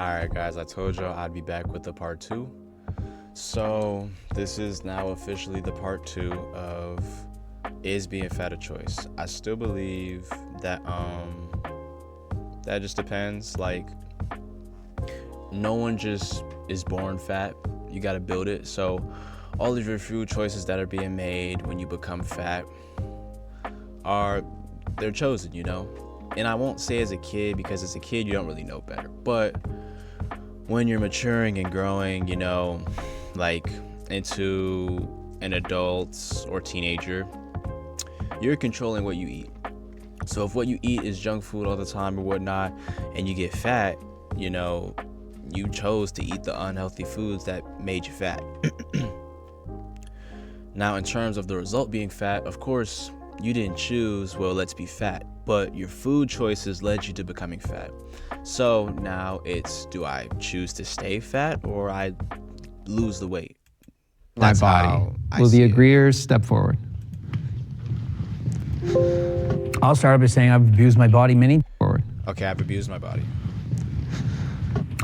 Alright guys, I told y'all I'd be back with the part 2. So this is now officially the part 2 of is being fat a choice. I still believe that that just depends. Like, no one just is born fat. You gotta build it. So all of your food choices that are being made when you become fat they're chosen, you know? And I won't say as a kid, because as a kid you don't really know better. But when you're maturing and growing, you know, like into an adult or teenager, you're controlling what you eat. So if what you eat is junk food all the time or whatnot, and you get fat, you know, you chose to eat the unhealthy foods that made you fat. Now, in terms of the result being fat, of course, you didn't choose, well, let's be fat, but your food choices led you to becoming fat. So now it's, do I choose to stay fat or I lose the weight? That's My body. Will the agreeers step forward? I'll start by saying I've abused my body many. Forward. Okay, I've abused my body.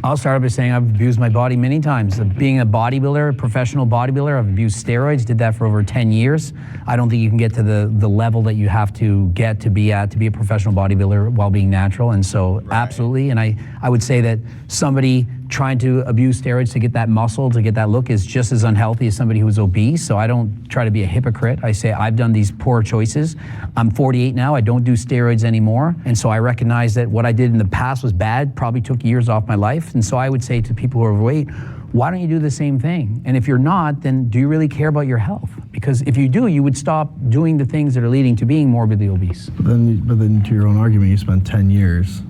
I'll start by saying I've abused my body many times. Being a bodybuilder, a professional bodybuilder, I've abused steroids, did that for over 10 years. I don't think you can get to the level that you have to get to be at to be a professional bodybuilder while being natural. And so absolutely, and I would say that somebody trying to abuse steroids to get that muscle, to get that look is just as unhealthy as somebody who's obese. So I don't try to be a hypocrite. I say I've done these poor choices. I'm 48 now, I don't do steroids anymore. And so I recognize that what I did in the past was bad, probably took years off my life. And so I would say to people who are overweight, why don't you do the same thing? And if you're not, then do you really care about your health? Because if you do, you would stop doing the things that are leading to being morbidly obese. But then to your own argument, you spent 10 years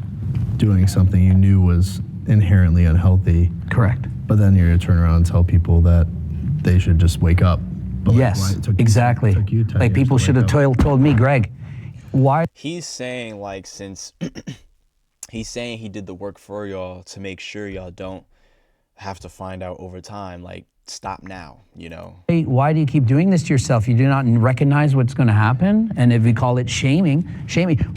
doing something you knew was inherently unhealthy. Correct. But then you're going to turn around and tell people that they should just wake up. But yes, exactly. Like people should have told me, Greg, why? He's saying, like, since he's saying he did the work for y'all to make sure y'all don't have to find out over time, like, stop now, you know? Why do you keep doing this to yourself? You do not recognize what's going to happen. And if we call it shaming,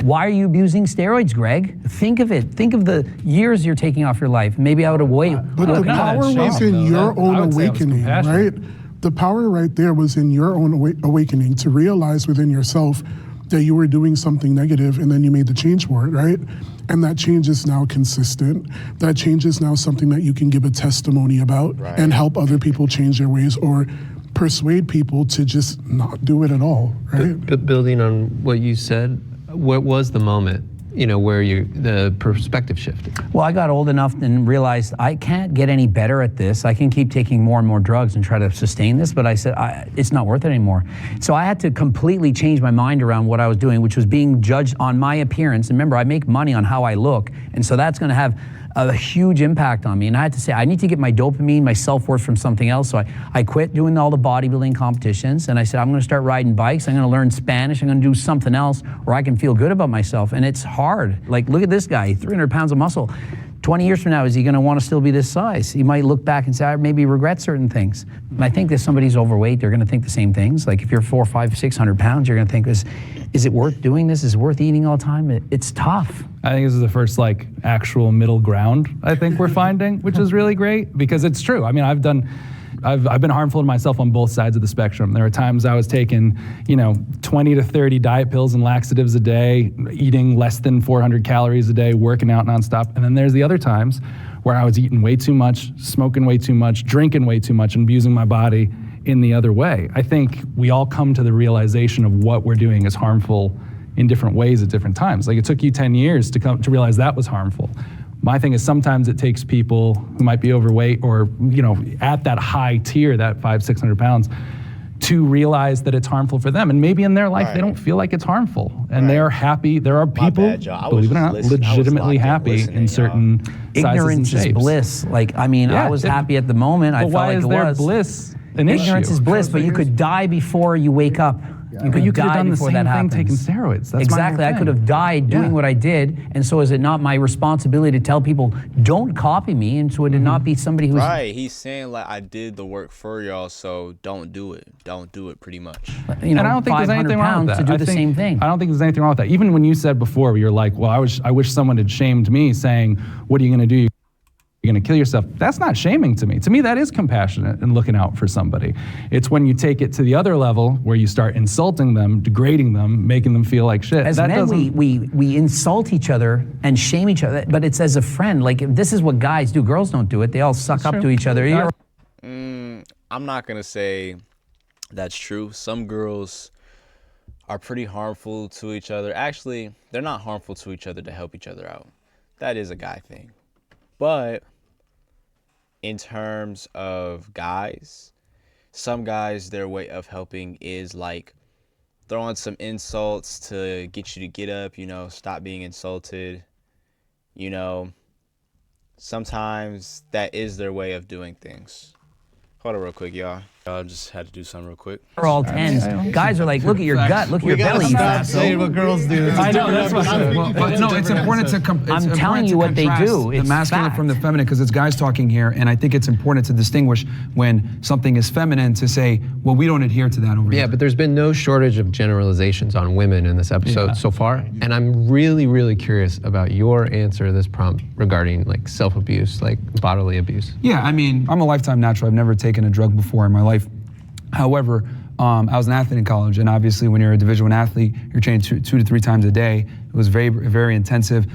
why are you abusing steroids, Greg? Think of it. Think of the years you're taking off your life. Maybe I would have waited. But the power was in your own awakening, right? The power right there was in your own awakening to realize within yourself that you were doing something negative, and then you made the change for it, right? And that change is now consistent. That change is now something that you can give a testimony about and help other people change their ways or persuade people to just not do it at all, right? But building on what you said, what was the moment, you know, where the perspective shifted? Well, I got old enough and realized I can't get any better at this. I can keep taking more and more drugs and try to sustain this, but I said, it's not worth it anymore. So I had to completely change my mind around what I was doing, which was being judged on my appearance. And remember, I make money on how I look, and so that's gonna have a huge impact on me. And I had to say, I need to get my dopamine, my self-worth from something else. So I quit doing all the bodybuilding competitions, and I said, I'm gonna start riding bikes, I'm gonna learn Spanish, I'm gonna do something else where I can feel good about myself. And it's hard. Like, look at this guy, 300 pounds of muscle. 20 years from now, is he gonna wanna still be this size? He might look back and say, I maybe regret certain things. And I think if somebody's overweight, they're gonna think the same things. Like if you're 400, 500, 600 pounds, you're gonna think, is it worth doing this? Is it worth eating all the time? It's tough. I think this is the first like actual middle ground I think we're finding, which is really great because it's true. I mean, I've been harmful to myself on both sides of the spectrum. There were times I was taking, 20 to 30 diet pills and laxatives a day, eating less than 400 calories a day, working out nonstop. And then there's the other times where I was eating way too much, smoking way too much, drinking way too much, and abusing my body in the other way. I think we all come to the realization of what we're doing is harmful in different ways at different times. Like it took you 10 years to realize that was harmful. My thing is sometimes it takes people who might be overweight or, at that high tier, that 500, 600 pounds, to realize that it's harmful for them. And maybe in their life, they don't feel like it's harmful. And they're happy. There are people, believe it or not, legitimately happy in certain sizes Ignorance and shapes. is bliss. Like, I mean, I was happy at the moment. I felt like it was. But why is there bliss an issue? Ignorance is bliss, but you could die before you wake up. But you could have done the same thing taking steroids. That's exactly. I could have died doing what I did, and so is it not my responsibility to tell people, don't copy me, and so it would not be somebody who's... Right, he's saying like, I did the work for y'all, so don't do it. Don't do it, pretty much. And I don't think there's anything wrong with that. To do the same thing. I don't think there's anything wrong with that. Even when you said before, you're like, well, I wish someone had shamed me saying, what are you gonna do? you're going to kill yourself. That's not shaming to me. To me, that is compassionate and looking out for somebody. It's when you take it to the other level where you start insulting them, degrading them, making them feel like shit. As men, we insult each other and shame each other, but it's as a friend. Like, this is what guys do. Girls don't do it. They all suck up to each other. I'm not going to say that's true. Some girls are pretty harmful to each other. Actually, they're not harmful to each other to help each other out. That is a guy thing. But in terms of guys, some guys, their way of helping is like throwing some insults to get you to get up, you know, stop being insulted. You know, sometimes that is their way of doing things. Hold on real quick, y'all. I just had to do something real quick. We're all tens. Guys are like, look at your gut, look at your belly. Stop saying what girls do. I know, that's what But no, it's important to I'm telling you what they do. The It's masculine fact. from the feminine, because it's guys talking here, and I think it's important to distinguish when something is feminine to say, well, we don't adhere to that over here. Yeah, but there's been no shortage of generalizations on women in this episode so far, and I'm really, really curious about your answer to this prompt regarding like self-abuse, like bodily abuse. Yeah, I mean, I'm a lifetime natural. I've never taken a drug before in my life. However, I was an athlete in college, and obviously when you're a Division I athlete, you're trained two to three times a day. It was very, very intensive.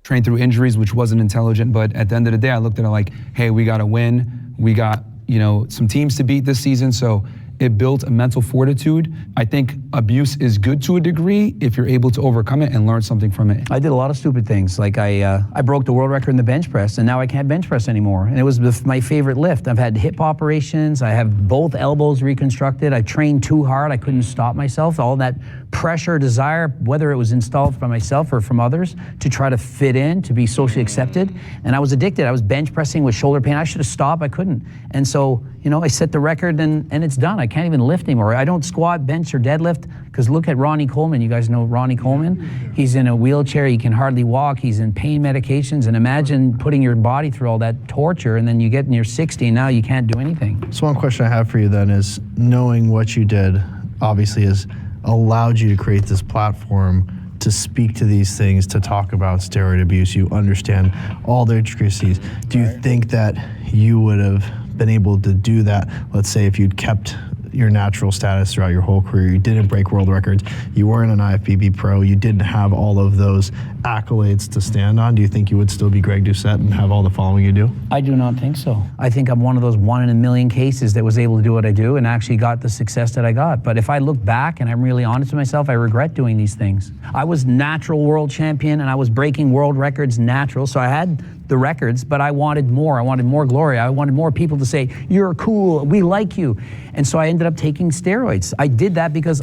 Trained through injuries, which wasn't intelligent, but at the end of the day, I looked at it like, hey, we got to win. We got, you know, some teams to beat this season, so it built a mental fortitude. I think abuse is good to a degree if you're able to overcome it and learn something from it. I did a lot of stupid things. Like I broke the world record in the bench press, and now I can't bench press anymore. And it was my favorite lift. I've had hip operations. I have both elbows reconstructed. I trained too hard. I couldn't stop myself. All that pressure, desire, whether it was installed by myself or from others, to try to fit in, to be socially accepted. And I was addicted. I was bench pressing with shoulder pain. I should have stopped. I couldn't. And so, you know, I set the record, and it's done. I can't even lift anymore. I don't squat, bench, or deadlift, because look at Ronnie Coleman. You guys know Ronnie Coleman? He's in a wheelchair. He can hardly walk. He's in pain medications. And imagine putting your body through all that torture, and then you get in your 60, and now you can't do anything. So one question I have for you then is, knowing what you did obviously has allowed you to create this platform to speak to these things, to talk about steroid abuse. You understand all the intricacies. Do you think that you would have been able to do that, let's say, if you'd kept your natural status throughout your whole career, you didn't break world records, you weren't an IFBB pro, you didn't have all of those accolades to stand on? Do you think you would still be Greg Doucette and have all the following you do? I do not think so. I think I'm one of those 1 in a million cases that was able to do what I do and actually got the success that I got. But if I look back and I'm really honest with myself, I regret doing these things. I was natural world champion and I was breaking world records natural, so I had the records, but I wanted more. I wanted more glory. I wanted more people to say, you're cool, we like you. And so I ended up taking steroids. I did that because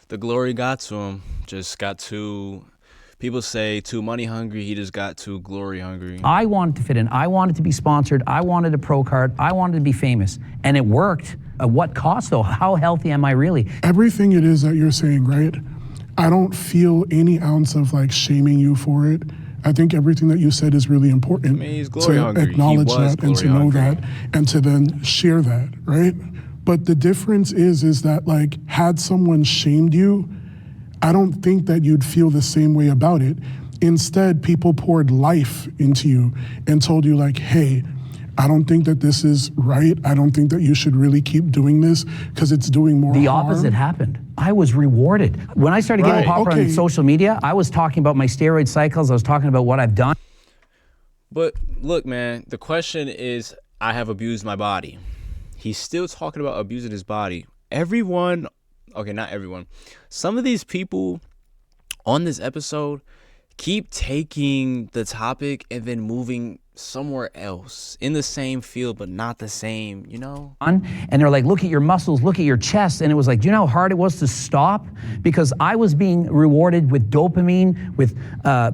The glory got to him. Just got too, people say too money hungry. He just got too glory hungry. I wanted to fit in. I wanted to be sponsored. I wanted a pro card. I wanted to be famous. And it worked. At what cost though? How healthy am I really? Everything it is that you're saying, right? I don't feel any ounce of like shaming you for it. I think everything that you said is really important. I mean, he's glory to hungry. acknowledge He was that and to glory know hungry. that and to then share that, right? But the difference is that like had someone shamed you, I don't think that you'd feel the same way about it. Instead, people poured life into you and told you like, hey, I don't think that this is right. I don't think that you should really keep doing this because it's doing more harm. The opposite happened. I was rewarded. When I started getting popular on social media, I was talking about my steroid cycles. I was talking about what I've done. But look, man, the question is, I have abused my body. He's still talking about abusing his body. Everyone, okay, not everyone. Some of these people on this episode keep taking the topic and then moving somewhere else in the same field, but not the same, you know? And they're like, look at your muscles, look at your chest. And it was like, do you know how hard it was to stop? Because I was being rewarded with dopamine, with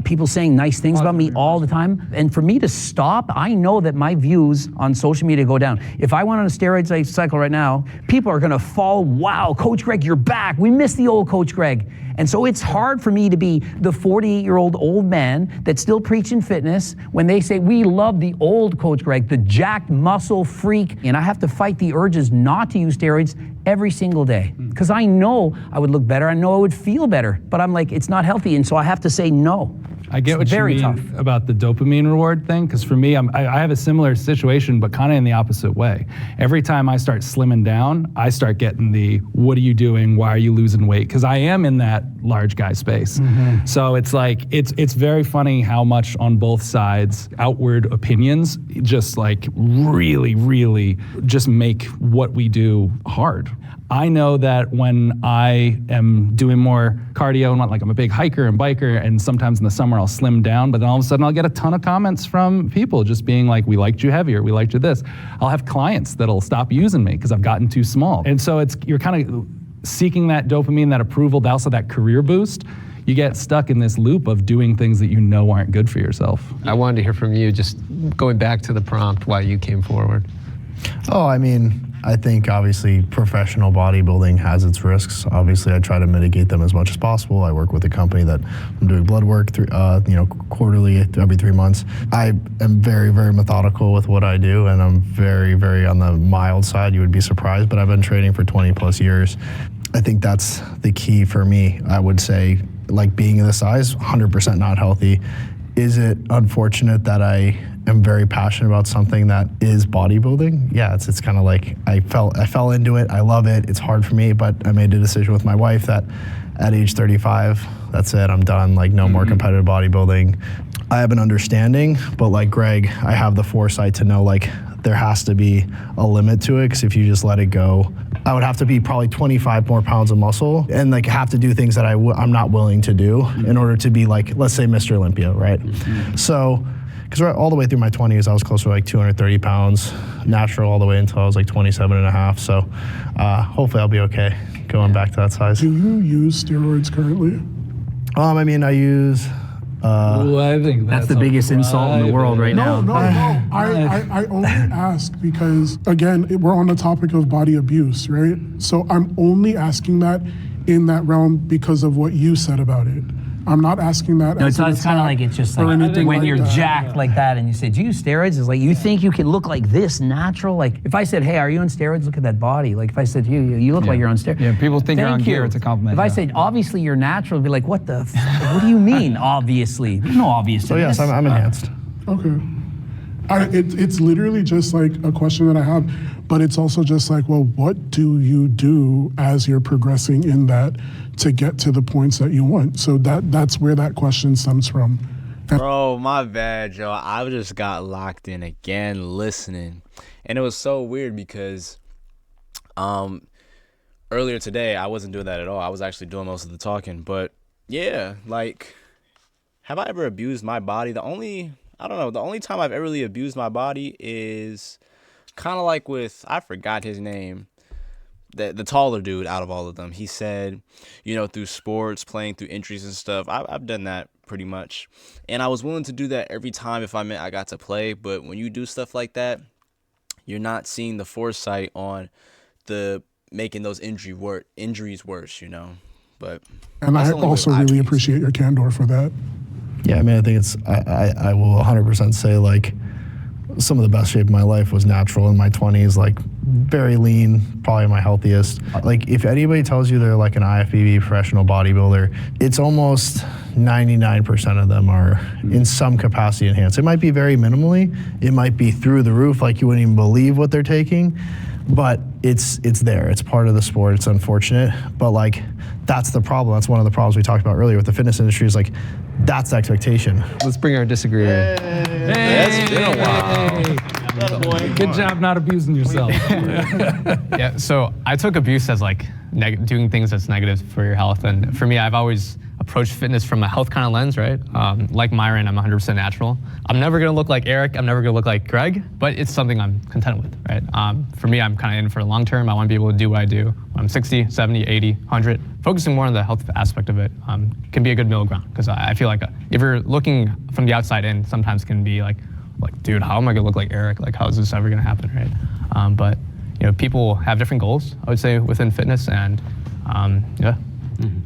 people saying nice things about me all the time. And for me to stop, I know that my views on social media go down. If I went on a steroid cycle right now, people are gonna fall, wow, Coach Greg, you're back. We miss the old Coach Greg. And so it's hard for me to be the 48-year-old old man that's still preaching fitness when they say, we love the old Coach Greg, the jacked muscle freak. And I have to fight the urges not to use steroids every single day. Because I know I would look better, I know I would feel better. But I'm like, it's not healthy, and so I have to say no. I get what you very mean tough. about the dopamine reward thing, because for me, I have a similar situation, but kind of in the opposite way. Every time I start slimming down, I start getting the, what are you doing? Why are you losing weight? Because I am in that large guy space. So it's like, it's very funny how much on both sides, outward opinions just like really, really just make what we do hard. I know that when I am doing more cardio, and like I'm a big hiker and biker, and sometimes in the summer I'll slim down, but then all of a sudden I'll get a ton of comments from people just being like, we liked you heavier, we liked you this. I'll have clients that'll stop using me because I've gotten too small. And so you're kind of seeking that dopamine, that approval, also that career boost. You get stuck in this loop of doing things that you know aren't good for yourself. I wanted to hear from you, just going back to the prompt, why you came forward. Oh, I mean, I think obviously professional bodybuilding has its risks. Obviously, I try to mitigate them as much as possible. I work with a company that I'm doing blood work quarterly, every 3 months. I am very, very methodical with what I do, and I'm very, very on the mild side. You would be surprised, but I've been training for 20 plus years. I think that's the key for me. I would say, like, being this size, 100% not healthy. Is it unfortunate that I am very passionate about something that is bodybuilding? Yeah, it's kind of like I fell into it. I love it. It's hard for me, but I made a decision with my wife that at age 35, that's it. I'm done. Like, no more competitive bodybuilding. I have an understanding, but like Greg, I have the foresight to know, like, there has to be a limit to it, because if you just let it go, I would have to be probably 25 more pounds of muscle and like have to do things that I'm not willing to do in order to be like, let's say, Mr. Olympia, right? So, because all the way through my 20s, I was closer to like 230 pounds, natural all the way until I was like 27 and a half. So hopefully I'll be okay going back to that size. Do you use steroids currently? I mean, I use... I think That's the biggest insult in the world right now. No. I only ask because, again, we're on the topic of body abuse, right? So I'm only asking that in that realm because of what you said about it. I'm not asking that. No, it's kind of like, it's just like when you're jacked like that and you say, do you use steroids? It's like, you think you can look like this natural? Like, if I said, hey, are you on steroids? Look at that body. Like, if I said, you look like you're on steroids. Yeah, people think you're on gear. It's a compliment. If I said, obviously you're natural, it'd be like, what the? What do you mean, obviously? There's no obvious. So yes, I'm enhanced. Okay. It's literally just like a question that I have, but it's also just like, well, what do you do as you're progressing in that to get to the points that you want? So that's where that question stems from. Bro, my bad, Joe. I just got locked in again listening. And it was so weird because earlier today, I wasn't doing that at all. I was actually doing most of the talking. But yeah, like, have I ever abused my body? The only time I've ever really abused my body is kind of like with, I forgot his name, the taller dude out of all of them. He said, through sports, playing through injuries and stuff, I've done that pretty much. And I was willing to do that every time if I meant I got to play. But when you do stuff like that, you're not seeing the foresight on the making those injuries worse, But and I also really appreciate your candor for that. Yeah, I mean, I think I will 100% say, like, some of the best shape of my life was natural in my 20s, like very lean, probably my healthiest. Like, if anybody tells you they're like an IFBB professional bodybuilder, it's almost 99% of them are in some capacity enhanced. It might be very minimally, it might be through the roof, like you wouldn't even believe what they're taking, but it's there. It's part of the sport. It's unfortunate, but like, that's the problem. That's one of the problems we talked about earlier with the fitness industry, is like, that's the expectation. Let's bring our disagreeer in. It's been a while. Good job not abusing yourself. Yeah, so I took abuse as like doing things that's negative for your health. And for me, I've always approached fitness from a health kind of lens, right? Like Myron, I'm 100% natural. I'm never gonna look like Eric, I'm never gonna look like Greg, but it's something I'm content with, right? For me, I'm kind of in for the long term. I wanna be able to do what I do when I'm 60, 70, 80, 100. Focusing more on the health aspect of it can be a good middle ground, because I feel like if you're looking from the outside in, sometimes can be like, dude, how am I gonna look like Eric? Like, how is this ever gonna happen, right? But people have different goals, I would say, within fitness, and yeah.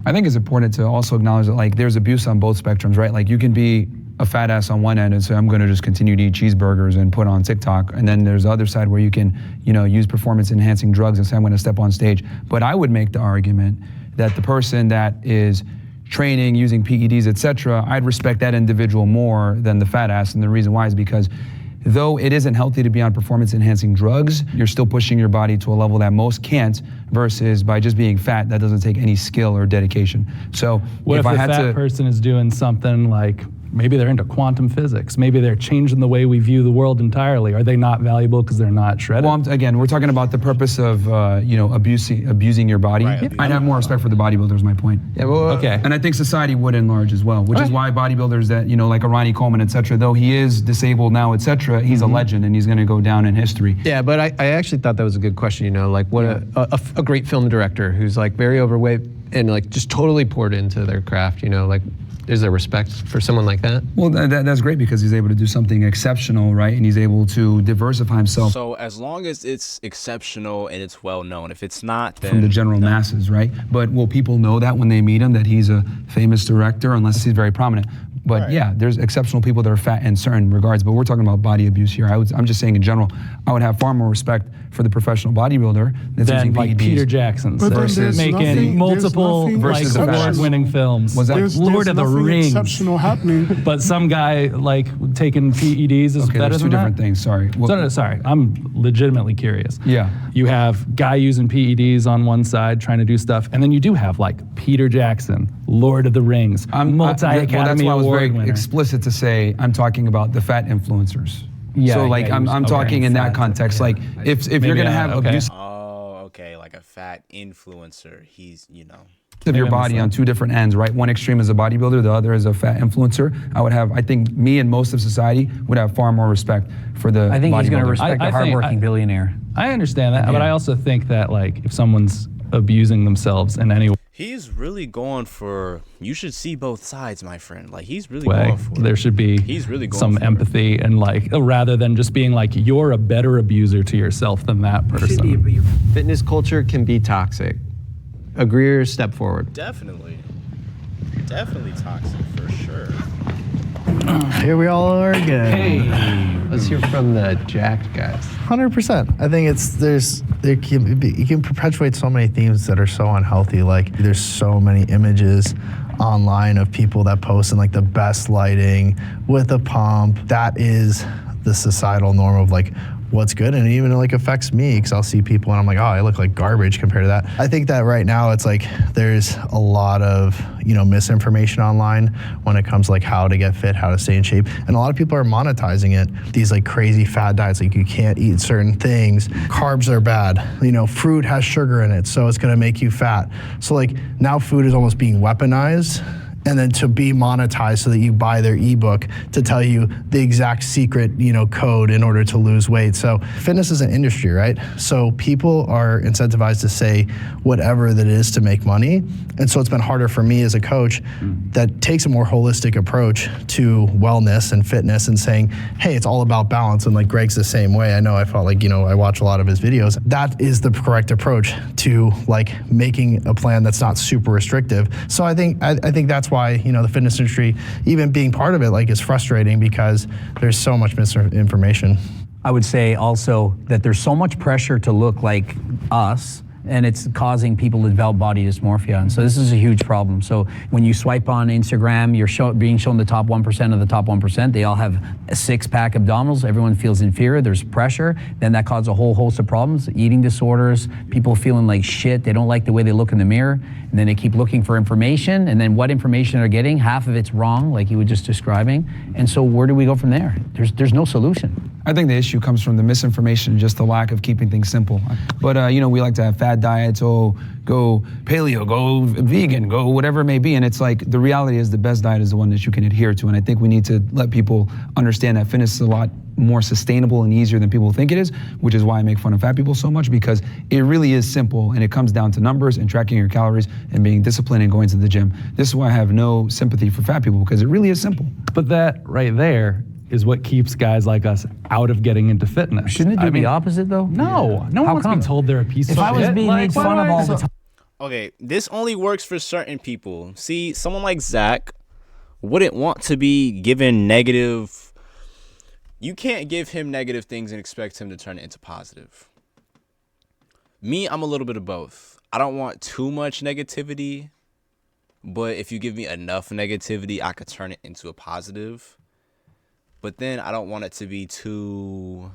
I think it's important to also acknowledge that, like, there's abuse on both spectrums, right? Like, you can be a fat ass on one end and say, I'm going to just continue to eat cheeseburgers and put on TikTok. And then there's the other side where you can, use performance enhancing drugs and say, I'm going to step on stage. But I would make the argument that the person that is training, using PEDs, etc., I'd respect that individual more than the fat ass. And the reason why is because though it isn't healthy to be on performance-enhancing drugs, you're still pushing your body to a level that most can't, versus by just being fat, that doesn't take any skill or dedication. So what if I the had fat person is doing something like, maybe they're into quantum physics, maybe they're changing the way we view the world entirely, are they not valuable because they're not shredded? Well, again, we're talking about the purpose of abusing your body. Right, I'd have more respect for the bodybuilders, my point. Yeah, well, Okay. And I think society would in large as well, which is why bodybuilders that, like a Ronnie Coleman, et cetera, though he is disabled now, et cetera, he's a legend and he's going to go down in history. Yeah, but I actually thought that was a good question, like what a great film director who's like very overweight and like just totally poured into their craft, like is there respect for someone like that? Well, that's great because he's able to do something exceptional, right? And he's able to diversify himself So as long as it's exceptional and it's well known, if it's not, then from the general masses, right? But will people know that when they meet him, that he's a famous director, unless he's very prominent? But yeah, there's exceptional people that are fat in certain regards, but we're talking about body abuse here. I'm just saying in general, I would have far more respect for the professional bodybuilder that's Than using like PEDs. Peter Jackson But then versus there's making nothing- multiple there's nothing like versus the fat. award-winning films. Was that- There's Lord of the nothing Rings? exceptional happening. But some guy like taking PEDs is Okay, better there's than two different that? things, sorry. Well, No, sorry. I'm legitimately curious. Yeah. You have guy using PEDs on one side trying to do stuff, and then you do have like Peter Jackson, Lord of the Rings, that's multi-Academy why I was Award very winner. explicit to say I'm talking about the fat influencers. Yeah, So like yeah, I'm okay. talking in that context. Like if you're Maybe gonna I- have okay. abuse Oh, okay, like a fat influencer. He's, of your body on two different ends, right? One extreme is a bodybuilder, the other is a fat influencer. I think me and most of society would have far more respect for the I think he's going to bodybuilder. respect I the think- hardworking billionaire. I understand that, but I also think that like if someone's abusing themselves in any he's really going for. You should see both sides, my friend. Like he's really way, going for. there should be He's really going some for it. empathy and like rather than just being like you're a better abuser to yourself than that person. Fitness culture can be toxic. Agree or step forward? Definitely toxic for sure. Here we all are again. Let's hear from the jacked guys. 100%. I think you can perpetuate so many themes that are so unhealthy. Like there's so many images online of people that post in like the best lighting with a pump. That is the societal norm of like what's good, and it even like affects me because I'll see people and I'm like, oh, I look like garbage compared to that. I think that right now it's like there's a lot of misinformation online when it comes to like how to get fit, how to stay in shape, and a lot of people are monetizing it. These like crazy fad diets, like you can't eat certain things, carbs are bad, fruit has sugar in it, so it's gonna make you fat. So like now food is almost being weaponized, and then to be monetized so that you buy their ebook to tell you the exact secret, code in order to lose weight. So fitness is an industry, right? So people are incentivized to say whatever that it is to make money. And so it's been harder for me as a coach that takes a more holistic approach to wellness and fitness and saying, hey, it's all about balance. And like Greg's the same way. I know I felt like, I watch a lot of his videos. That is the correct approach to like making a plan that's not super restrictive. So I think that's why, the fitness industry, even being part of it, like is frustrating because there's so much misinformation. I would say also that there's so much pressure to look like us, and it's causing people to develop body dysmorphia. And so this is a huge problem. So when you swipe on Instagram, you're being shown the top 1% of the top 1%. They all have a six-pack abdominals. Everyone feels inferior. There's pressure. Then that causes a whole host of problems, eating disorders, people feeling like shit. They don't like the way they look in the mirror. And then they keep looking for information. And then what information they're getting, half of it's wrong, like you were just describing. And so where do we go from there? There's no solution. I think the issue comes from the misinformation, just the lack of keeping things simple. But we like to have fad diets, go paleo, go vegan, go whatever it may be. And it's like, the reality is the best diet is the one that you can adhere to. And I think we need to let people understand that fitness is a lot more sustainable and easier than people think it is, which is why I make fun of fat people so much, because it really is simple and it comes down to numbers and tracking your calories and being disciplined and going to the gym. This is why I have no sympathy for fat people, because it really is simple. But that right there is what keeps guys like us out of getting into fitness. Shouldn't it be the opposite though? No, no one How wants to come? be told they're a piece of If shit. I was being made fun of all the time. Okay, this only works for certain people. See, someone like Zach wouldn't want to be given negative. You can't give him negative things and expect him to turn it into positive. Me, I'm a little bit of both. I don't want too much negativity, But if you give me enough negativity, I could turn it into a positive. But then I don't want it to be too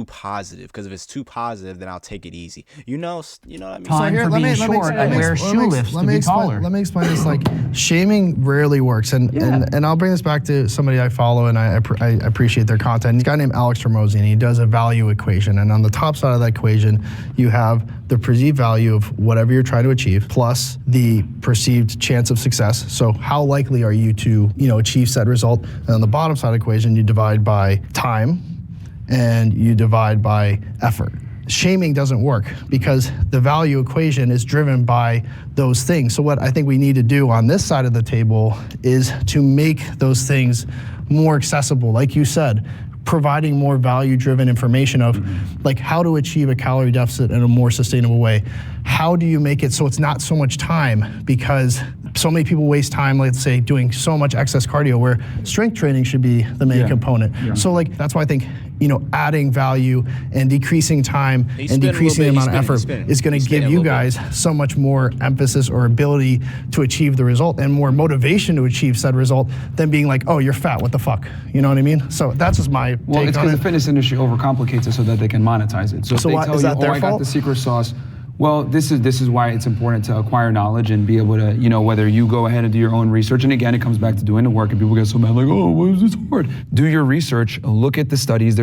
positive, because if it's too positive, then I'll take it easy. You know what I mean? Time for being short. I wear shoe lifts to be taller. Let me explain this. Like, shaming rarely works, and I'll bring this back to somebody I follow, and I appreciate their content. He's a guy named Alex Hormozi, and he does a value equation. And on the top side of that equation, you have the perceived value of whatever you're trying to achieve, plus the perceived chance of success. So how likely are you to, achieve said result? And on the bottom side of the equation, you divide by time, and you divide by effort. Shaming doesn't work because the value equation is driven by those things. So what I think we need to do on this side of the table is to make those things more accessible. Like you said, providing more value-driven information of like how to achieve a calorie deficit in a more sustainable way. How do you make it so it's not so much time? Because so many people waste time, let's say, doing so much excess cardio where strength training should be the main component. Yeah. So like that's why I think adding value and decreasing time and decreasing the amount of effort is going to give you guys so much more emphasis or ability to achieve the result and more motivation to achieve said result than being like, oh, you're fat, what the fuck? You know what I mean? So that's just my take on it. Well, it's because the fitness industry overcomplicates it so that they can monetize it. So if they why, tell is you, that their I fault? got the secret sauce. Well, this is why it's important to acquire knowledge and be able to, whether you go ahead and do your own research. And again, it comes back to doing the work, and people get so mad, like, oh, why is this hard? Do your research, look at the studies.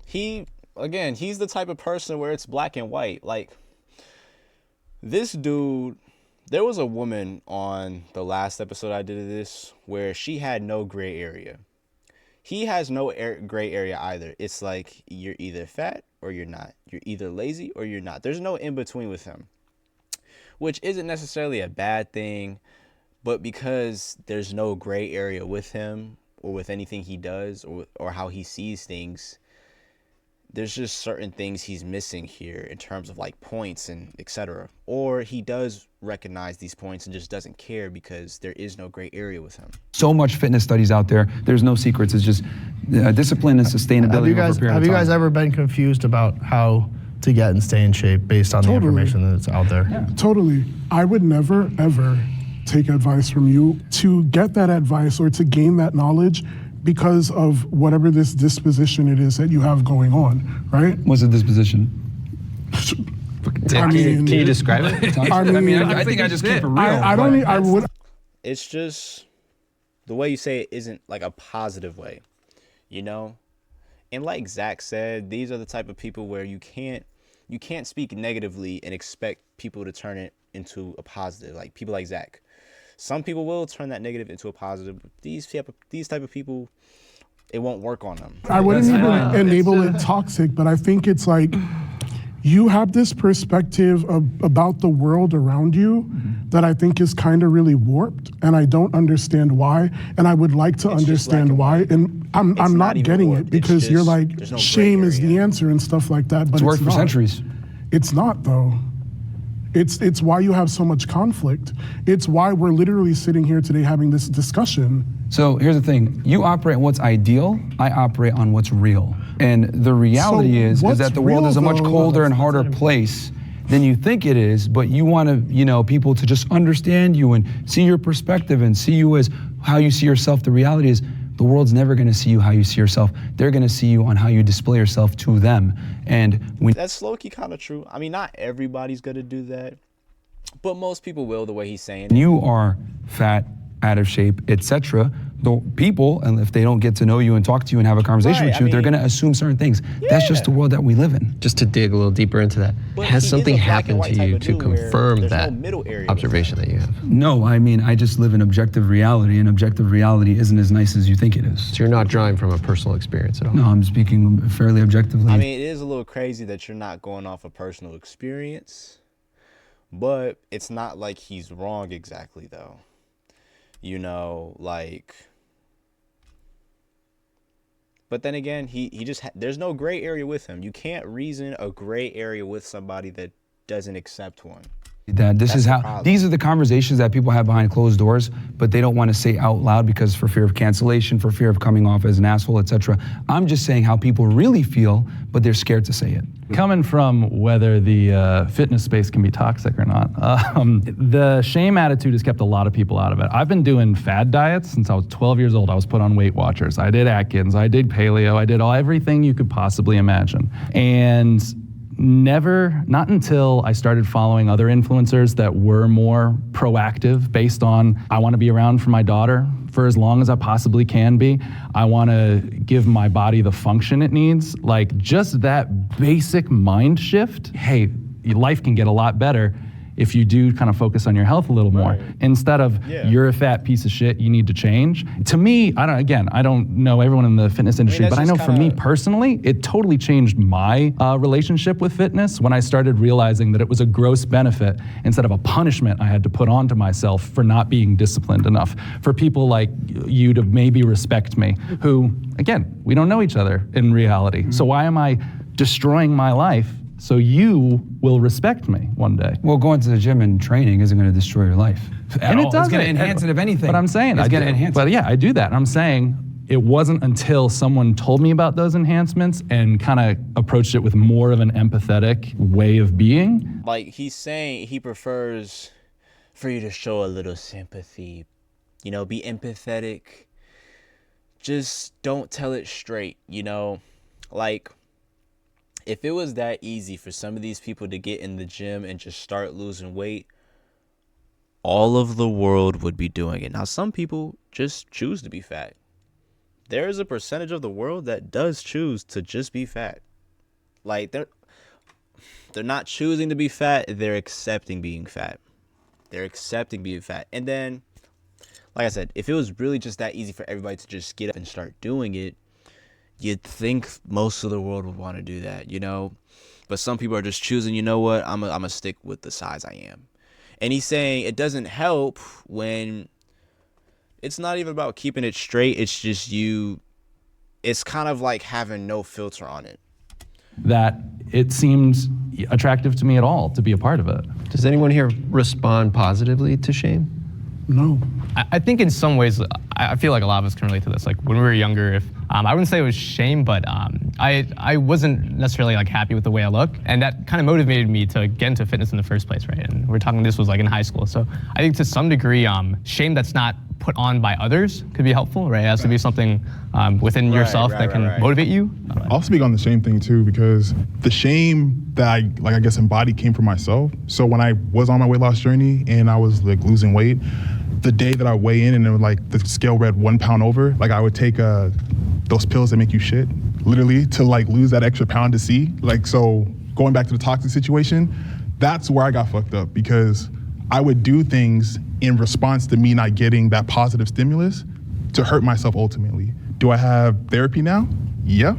He's the type of person where it's black and white. Like, this dude, there was a woman on the last episode I did of this where she had no gray area. He has no gray area either. It's like you're either fat or you're not. You're either lazy or you're not. There's no in between with him, which isn't necessarily a bad thing, but because there's no gray area with him or with anything he does or how he sees things, there's just certain things he's missing here in terms of like points and etc. Or he does recognize these points and just doesn't care because there is no gray area with him. So much fitness studies out there. There's no secrets. It's just discipline and sustainability over a period of time. Have you guys ever been confused about how to get and stay in shape based on the information that's out there? Yeah. Totally. I would never, ever take advice from you. To get that advice or to gain that knowledge because of whatever this disposition it is that you have going on, right? What's the disposition? Can you describe it? I think I just keep it real. It's just the way you say it isn't like a positive way, And like Zach said, these are the type of people where you can't speak negatively and expect people to turn it into a positive. Like people like Zach. Some people will turn that negative into a positive. These type of people, it won't work on them. I wouldn't even enable it toxic, but I think it's like you have this perspective about the world around you that I think is kind of really warped, and I don't understand why, and I would like to understand why, and I'm not getting it because you're like, shame is the answer and stuff like that, but it's worked for centuries. It's not though. It's why you have so much conflict. It's why we're literally sitting here today having this discussion. So here's the thing. You operate on what's ideal. I operate on what's real. And the reality is that the world is a much colder and harder place than you think it is, but you want to, people to just understand you and see your perspective and see you as how you see yourself. The reality is the world's never going to see you how you see yourself. They're going to see you on how you display yourself to them. And that's low-key kind of true. I mean, not everybody's going to do that, but most people will, the way he's saying it. You are fat, out of shape, etc. The people, and if they don't get to know you and talk to you and have a conversation with you, they're going to assume certain things. Yeah. That's just the world that we live in. Just to dig a little deeper into that, has something happened to you to confirm that observation that you have? No, I just live in objective reality, and objective reality isn't as nice as you think it is. So you're not drawing from a personal experience at all? No, I'm speaking fairly objectively. I mean, it is a little crazy that you're not going off a personal experience, but it's not like he's wrong exactly, though. But then again, he just there's no gray area with him. You can't reason a gray area with somebody that doesn't accept one. That this That's is the how problem. these are the conversations that people have behind closed doors, but they don't want to say out loud because for fear of cancellation, for fear of coming off as an asshole, etc. I'm just saying how people really feel, but they're scared to say it. Coming from whether the fitness space can be toxic or not, the shame attitude has kept a lot of people out of it. I've been doing fad diets since I was 12 years old. I was put on Weight Watchers. I did Atkins. I did paleo. I did everything you could possibly imagine. And not until I started following other influencers that were more proactive based on, I want to be around for my daughter for as long as I possibly can be. I want to give my body the function it needs. Like just that basic mind shift. Hey, your life can get a lot better if you do kind of focus on your health a little more, instead of you're a fat piece of shit, you need to change. To me, I don't know everyone in the fitness industry, but I know for me personally, it totally changed my relationship with fitness when I started realizing that it was a gross benefit instead of a punishment I had to put onto myself for not being disciplined enough. For people like you to maybe respect me, who, again, we don't know each other in reality. So why am I destroying my life so you will respect me one day? Well, going to the gym and training isn't going to destroy your life. And it doesn't. It's going to enhance it, if anything. But I'm saying, it's going to enhance it. But yeah, I do that. I'm saying it wasn't until someone told me about those enhancements and kind of approached it with more of an empathetic way of being. Like he's saying he prefers for you to show a little sympathy, you know, be empathetic. Just don't tell it straight, you know, like if it was that easy for some of these people to get in the gym and just start losing weight, all of the world would be doing it. Now, some people just choose to be fat. There is a percentage of the world that does choose to just be fat. Like they're not choosing to be fat, they're accepting being fat. They're accepting being fat. And then, like I said, if it was really just that easy for everybody to just get up and start doing it, you'd think most of the world would want to do that, you know? But some people are just choosing, you know what, I'm gonna stick with the size I am. And he's saying it doesn't help when it's not even about keeping it straight. It's just it's kind of like having no filter on it. That it seems attractive to me at all to be a part of it. Does anyone here respond positively to shame? No. I think in some ways, I feel like a lot of us can relate to this. Like when we were younger, I wouldn't say it was shame, but I wasn't necessarily like happy with the way I look, and that kind of motivated me to get into fitness in the first place, right? And we're talking, this was like in high school. So I think to some degree, shame that's not put on by others could be helpful, right? It has to be something within yourself that can motivate you. I'll speak on the shame thing too, because the shame that I guess embodied came from myself. So when I was on my weight loss journey and I was like losing weight, the day that I weigh in and it would, like the scale read 1 pound over, like I would take those pills that make you shit, literally, to like lose that extra pound to see. Like, so going back to the toxic situation, that's where I got fucked up, because I would do things in response to me not getting that positive stimulus to hurt myself ultimately. Do I have therapy now? Yeah,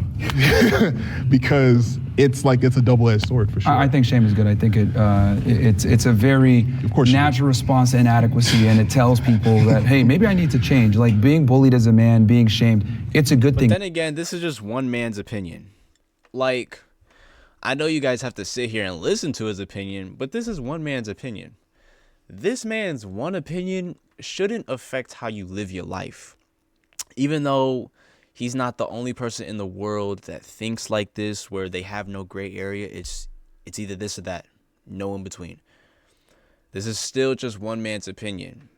because it's a double-edged sword for sure. I think shame is good. I think it's a very natural response to inadequacy, and it tells people that, hey, maybe I need to change. Like being bullied as a man, being shamed, it's a good thing. But then again, this is just one man's opinion. Like, I know you guys have to sit here and listen to his opinion, but this is one man's opinion. This man's one opinion shouldn't affect how you live your life. Even though he's not the only person in the world that thinks like this, where they have no gray area. It's either this or that, no in between. This is still just one man's opinion.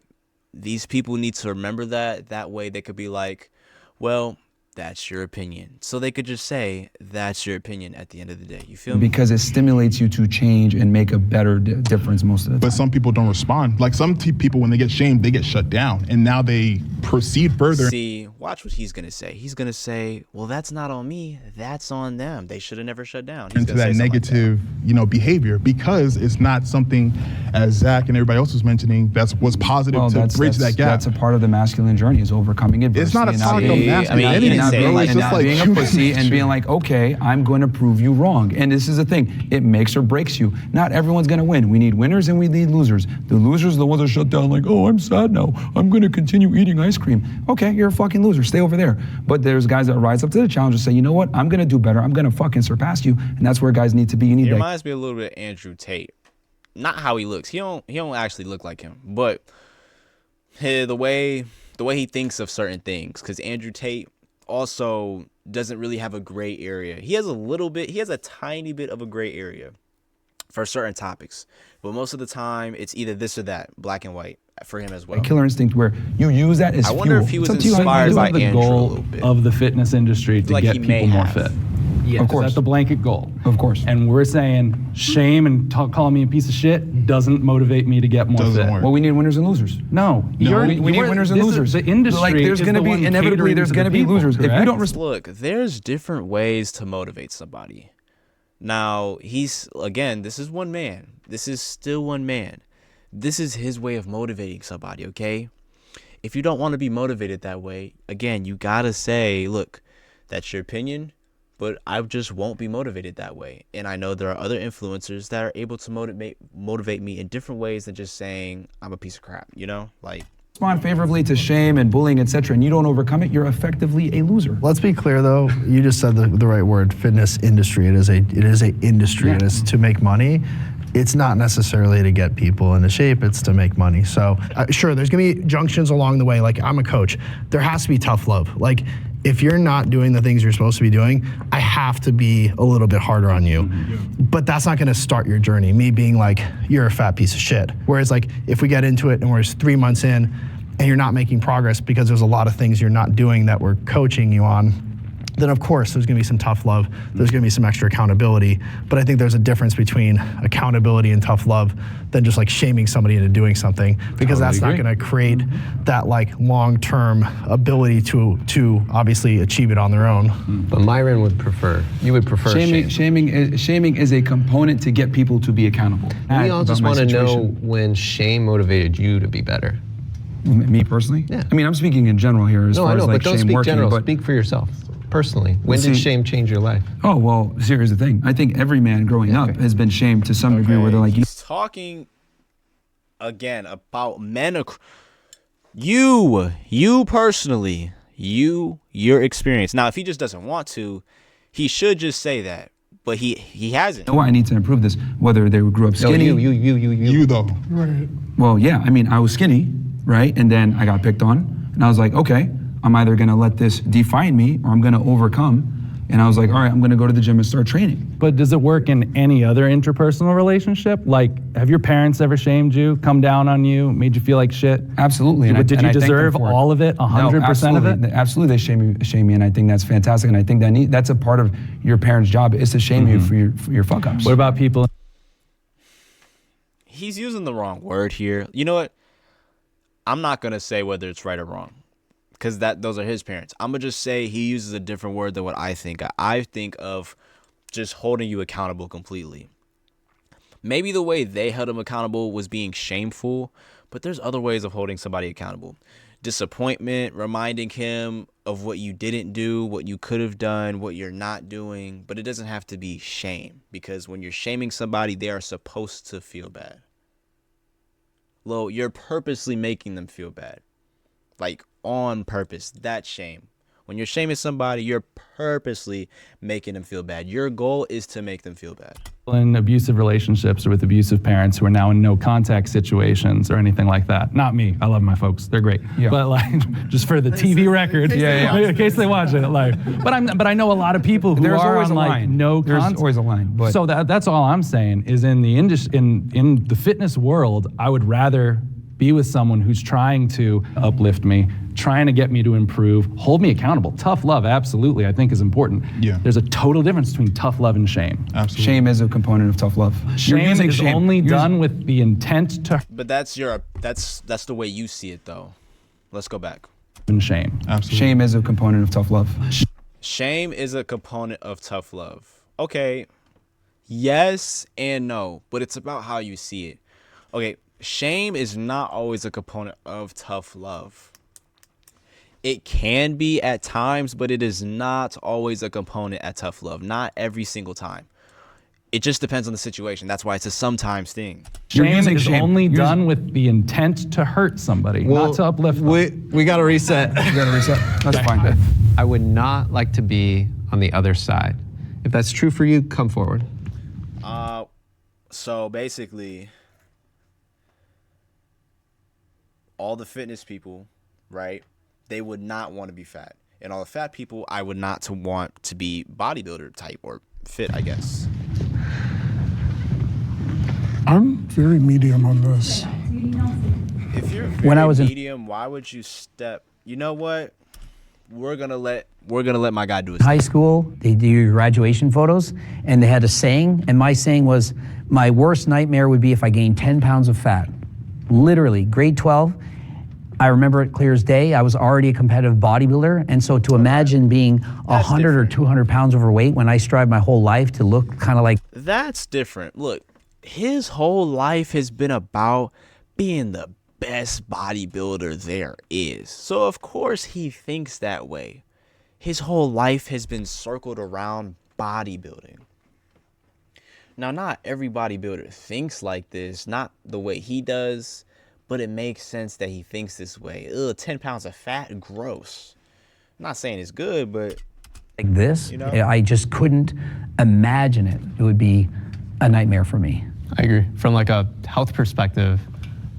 These people need to remember that. That way they could be like, well, that's your opinion. So they could just say, that's your opinion at the end of the day. You feel me? Because it stimulates you to change and make a better difference most of the time. But some people don't respond. Like some people, when they get shamed, they get shut down. And now they proceed further. See, watch what he's going to say. He's going to say, well, that's not on me. That's on them. They should have never shut down. He's into that negative, behavior, because it's not something, as Zach and everybody else was mentioning, was positive to bridge that gap. That's a part of the masculine journey, is overcoming adversity. It's not a talk of masculinity. And not being a pussy and being like, okay, I'm going to prove you wrong. And this is the thing, it makes or breaks you. Not everyone's going to win. We need winners and we need losers. The losers are the ones that shut down like, oh, I'm sad now. I'm going to continue eating ice cream. Okay, you're a fucking loser. Stay over there. But there's guys that rise up to the challenge and say, you know what? I'm going to do better. I'm going to fucking surpass you. And that's where guys need to be. You need It reminds me a little bit of Andrew Tate. not how he looks. He don't actually look like him, but the way he thinks of certain things. Because Andrew Tate also doesn't really have a gray area. He has a tiny bit of a gray area for certain topics, but most of the time it's either this or that, black and white for him as well. Killer Instinct, where you use that as I wonder fuel. if he was It's up to you how you inspired use it. by the Andrew a goal little bit. of the fitness industry to Like get he may people more have. fit. Of course. That's the blanket goal. Of course. And we're saying shame and calling me a piece of shit doesn't motivate me to get more Doesn't fit. work. Well, we need winners and losers. No, we need winners and losers. The industry Like, there's is gonna the be one inevitably catering there's to gonna the be people, losers. If you correct? don't Look, there's different ways to motivate somebody. Now, this is one man. This is still one man. This is his way of motivating somebody, okay? If you don't want to be motivated that way, again, you gotta say, look, that's your opinion, but I just won't be motivated that way. And I know there are other influencers that are able to motivate me in different ways than just saying I'm a piece of crap, you know? Like, respond favorably to shame and bullying, etc., and you don't overcome it, you're effectively a loser. Let's be clear, though. You just said the right word, fitness industry. It is a industry. Yeah. It is to make money. It's not necessarily to get people into shape. It's to make money. So sure, there's gonna be junctions along the way. Like, I'm a coach. There has to be tough love. Like, if you're not doing the things you're supposed to be doing, I have to be a little bit harder on you. But that's not gonna start your journey. Me being like, you're a fat piece of shit. Whereas, like, if we get into it and we're 3 months in and you're not making progress because there's a lot of things you're not doing that we're coaching you on, then of course there's gonna be some tough love. There's gonna be some extra accountability. But I think there's a difference between accountability and tough love than just like shaming somebody into doing something, because that's not gonna create that like long-term ability to obviously achieve it on their own. But Myron would prefer shame. Shaming is a component to get people to be accountable. We all just About my want to know situation. when shame motivated you to be better. Me personally? Yeah. I mean, I'm speaking in general here as No, far I know, as like but don't shame speak working. general. But Speak for yourself, personally. When See- did shame change your life? oh well, see, here's the thing. I think every man growing up has been shamed to some degree, where they're like, he's talking again about men. You personally, your experience. Now, if he just doesn't want to, he should just say that. But he hasn't. "Oh, I need to improve this." Whether they grew up No, skinny, You though. Right. well, yeah. I mean, I was skinny, right? And then I got picked on, and I was like, okay, I'm either gonna let this define me or I'm gonna overcome. And I was like, all right, I'm gonna go to the gym and start training. But does it work in any other interpersonal relationship? Like, have your parents ever shamed you, come down on you, made you feel like shit? Absolutely. But did you I thank them deserve for it. all of it, 100% of it? No, absolutely, they shame me, and I think that's fantastic. And I think that's a part of your parents' job is to shame you for your fuck ups. What about people? He's using the wrong word here. You know what? I'm not gonna say whether it's right or wrong, because those are his parents. I'm gonna just say he uses a different word than what I think. I think of just holding you accountable completely. Maybe the way they held him accountable was being shameful, but there's other ways of holding somebody accountable. Disappointment, reminding him of what you didn't do, what you could have done, what you're not doing, but it doesn't have to be shame, because when you're shaming somebody, they are supposed to feel bad. You're purposely making them feel bad. Like, on purpose. That's shame. When you're shaming somebody, you're purposely making them feel bad. Your goal is to make them feel bad. In abusive relationships or with abusive parents who are now in no contact situations or anything like that. Not me. I love my folks. They're great. Yeah. But like, just for the TV record, in case they watch it. Like, but I know a lot of people who There's are always on a like line. no There's contact. always a line. But So that's all I'm saying is in the in the fitness world, I would rather be with someone who's trying to uplift me, trying to get me to improve, hold me accountable. Tough love, absolutely, I think is important. Yeah. There's a total difference between tough love and shame. Absolutely. shame is a component of tough love. You're Shame using is shame. only You're- done with the intent to But that's the way you see it, though. Let's go back. and shame. Absolutely. Shame is a component of tough love. Shame is a component of tough love. Okay, yes and no, but it's about how you see it. Okay, shame is not always a component of tough love. It can be at times, but it is not always a component at tough love. Not every single time. It just depends on the situation. That's why it's a sometimes thing. You're Shame using is shame. only You're done with the intent to hurt somebody, not to uplift them. We got to reset. You gotta reset. That's fine. I would not like to be on the other side. If that's true for you, come forward. So basically, all the fitness people, right, they would not want to be fat. And all the fat people, I would not to want to be bodybuilder type or fit, I guess. I'm very medium on this. If you're very medium, why would you step? You know what? We're gonna let my guy do his high school, they do your graduation photos, and they had a saying, and my saying was, my worst nightmare would be if I gained 10 pounds of fat. Literally, grade 12, I remember it clear as day. I was already a competitive bodybuilder, and so to imagine being 100 or 200 pounds overweight when I strived my whole life to look kind of like... That's different. Look, his whole life has been about being the best bodybuilder there is. So of course he thinks that way. His whole life has been circled around bodybuilding. Now, not every bodybuilder thinks like this, not the way he does, but it makes sense that he thinks this way. Ugh, 10 pounds of fat, gross. I'm not saying it's good, but... Like this, you know? I just couldn't imagine it. It would be a nightmare for me. I agree. From like a health perspective,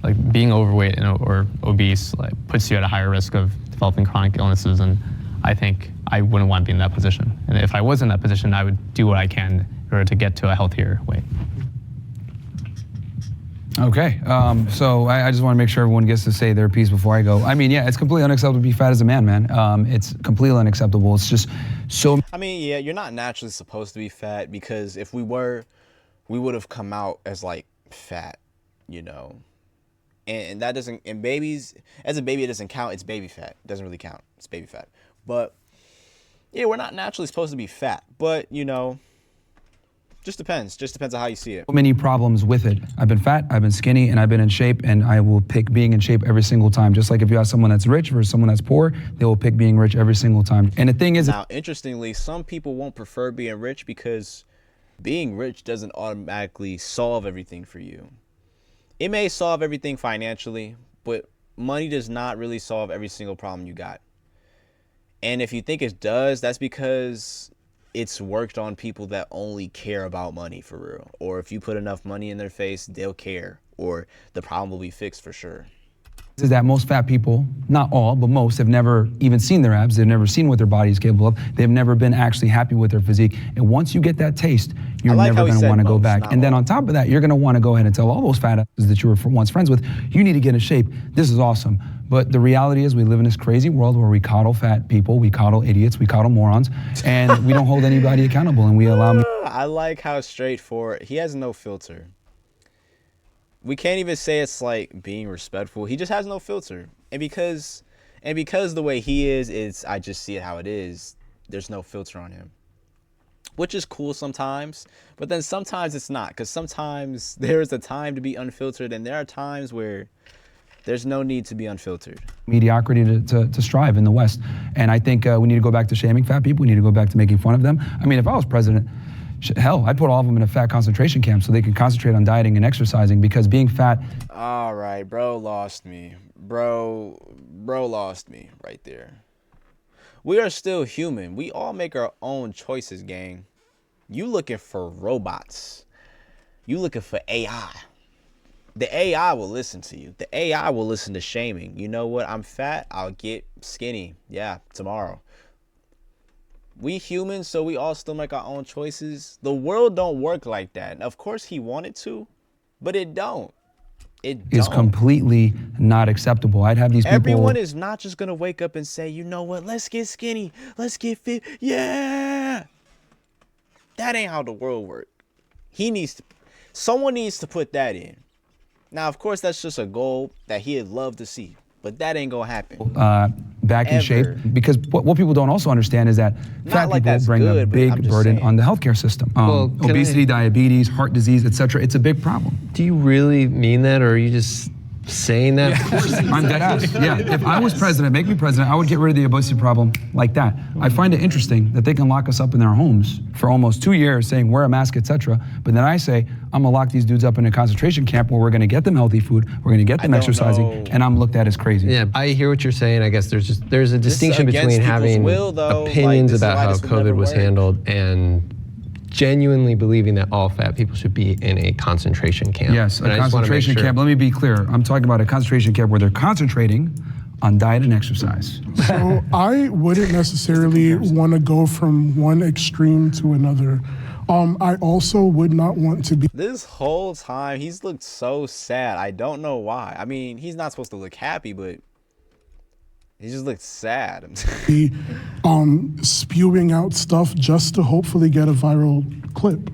like being overweight or obese like puts you at a higher risk of developing chronic illnesses, and I think I wouldn't want to be in that position. And if I was in that position, I would do what I can in order to get to a healthier weight. Okay, so I just want to make sure everyone gets to say their piece before I go. I mean, yeah, it's completely unacceptable to be fat as a man, man. It's completely unacceptable. It's just so... I mean, yeah, you're not naturally supposed to be fat, because if we were, we would have come out as like fat, you know. And that doesn't, in babies, as a baby, it doesn't count. It's baby fat. It doesn't really count. It's baby fat. But yeah, we're not naturally supposed to be fat, but you know, just depends on how you see it. So many problems with it. I've been fat, I've been skinny, and I've been in shape, and I will pick being in shape every single time. Just like if you have someone that's rich versus someone that's poor, they will pick being rich every single time. And the thing is... Now, interestingly, some people won't prefer being rich because being rich doesn't automatically solve everything for you. It may solve everything financially, but money does not really solve every single problem you got. And if you think it does, that's because it's worked on people that only care about money for real. Or if you put enough money in their face, they'll care, or the problem will be fixed for sure. Is that most fat people, not all, but most, have never even seen their abs. They've never seen what their body is capable of. They've never been actually happy with their physique. And once you get that taste, you're never going to want to go back. And then on top of that, you're going to want to go ahead and tell all those fat asses that you were once friends with, you need to get in shape. This is awesome. But the reality is we live in this crazy world where we coddle fat people, we coddle idiots, we coddle morons, and we don't hold anybody accountable, and we allow... I like how straightforward. He has no filter. We can't even say it's like being respectful. He just has no filter. And because the way he is, I just see it how it is. There's no filter on him, which is cool sometimes, but then sometimes it's not, because sometimes there is a time to be unfiltered, and there are times where there's no need to be unfiltered. Mediocrity to strive in the West. And I think we need to go back to shaming fat people. We need to go back to making fun of them. I mean, if I was president, hell, I'd put all of them in a fat concentration camp so they can concentrate on dieting and exercising, because being fat... All right, bro lost me. Bro lost me right there. We are still human. We all make our own choices, gang. You looking for robots. You looking for AI. The AI will listen to you. The AI will listen to shaming. You know what? I'm fat. I'll get skinny. Yeah, tomorrow. We humans, so we all still make our own choices. The world don't work like that. Of course he wanted to, but it don't. Is completely not acceptable. I'd have these people... Everyone is not just going to wake up and say, you know what, let's get skinny, let's get fit. Yeah. That ain't how the world works. Someone needs to put that in. Now, of course, that's just a goal that he'd love to see, but that ain't going to happen. Back in shape, because what people don't also understand is that fat people bring a big burden on the healthcare system. Obesity, diabetes, heart disease, etc. It's a big problem. Do you really mean that, or are you just saying that? Yeah, of course. I'm dead ass. Yeah, if I was president, make me president, I would get rid of the obesity problem like that. I find it interesting that they can lock us up in their homes for almost 2 years saying wear a mask, etc. But then I say, I'm gonna lock these dudes up in a concentration camp where we're gonna get them healthy food, we're gonna get them exercising, and I'm looked at as crazy. Yeah, I hear what you're saying. I guess there's a distinction between having opinions about how COVID was handled and genuinely believing that all fat people should be in a concentration camp. Yes, And a I just wanna make concentration sure- camp. Let me be clear. I'm talking about a concentration camp where they're concentrating on diet and exercise. So I wouldn't necessarily want to go from one extreme to another. I also would not want to be This whole time, he's looked so sad. I don't know why. I mean, he's not supposed to look happy, but he just looked sad. spewing out stuff just to hopefully get a viral clip.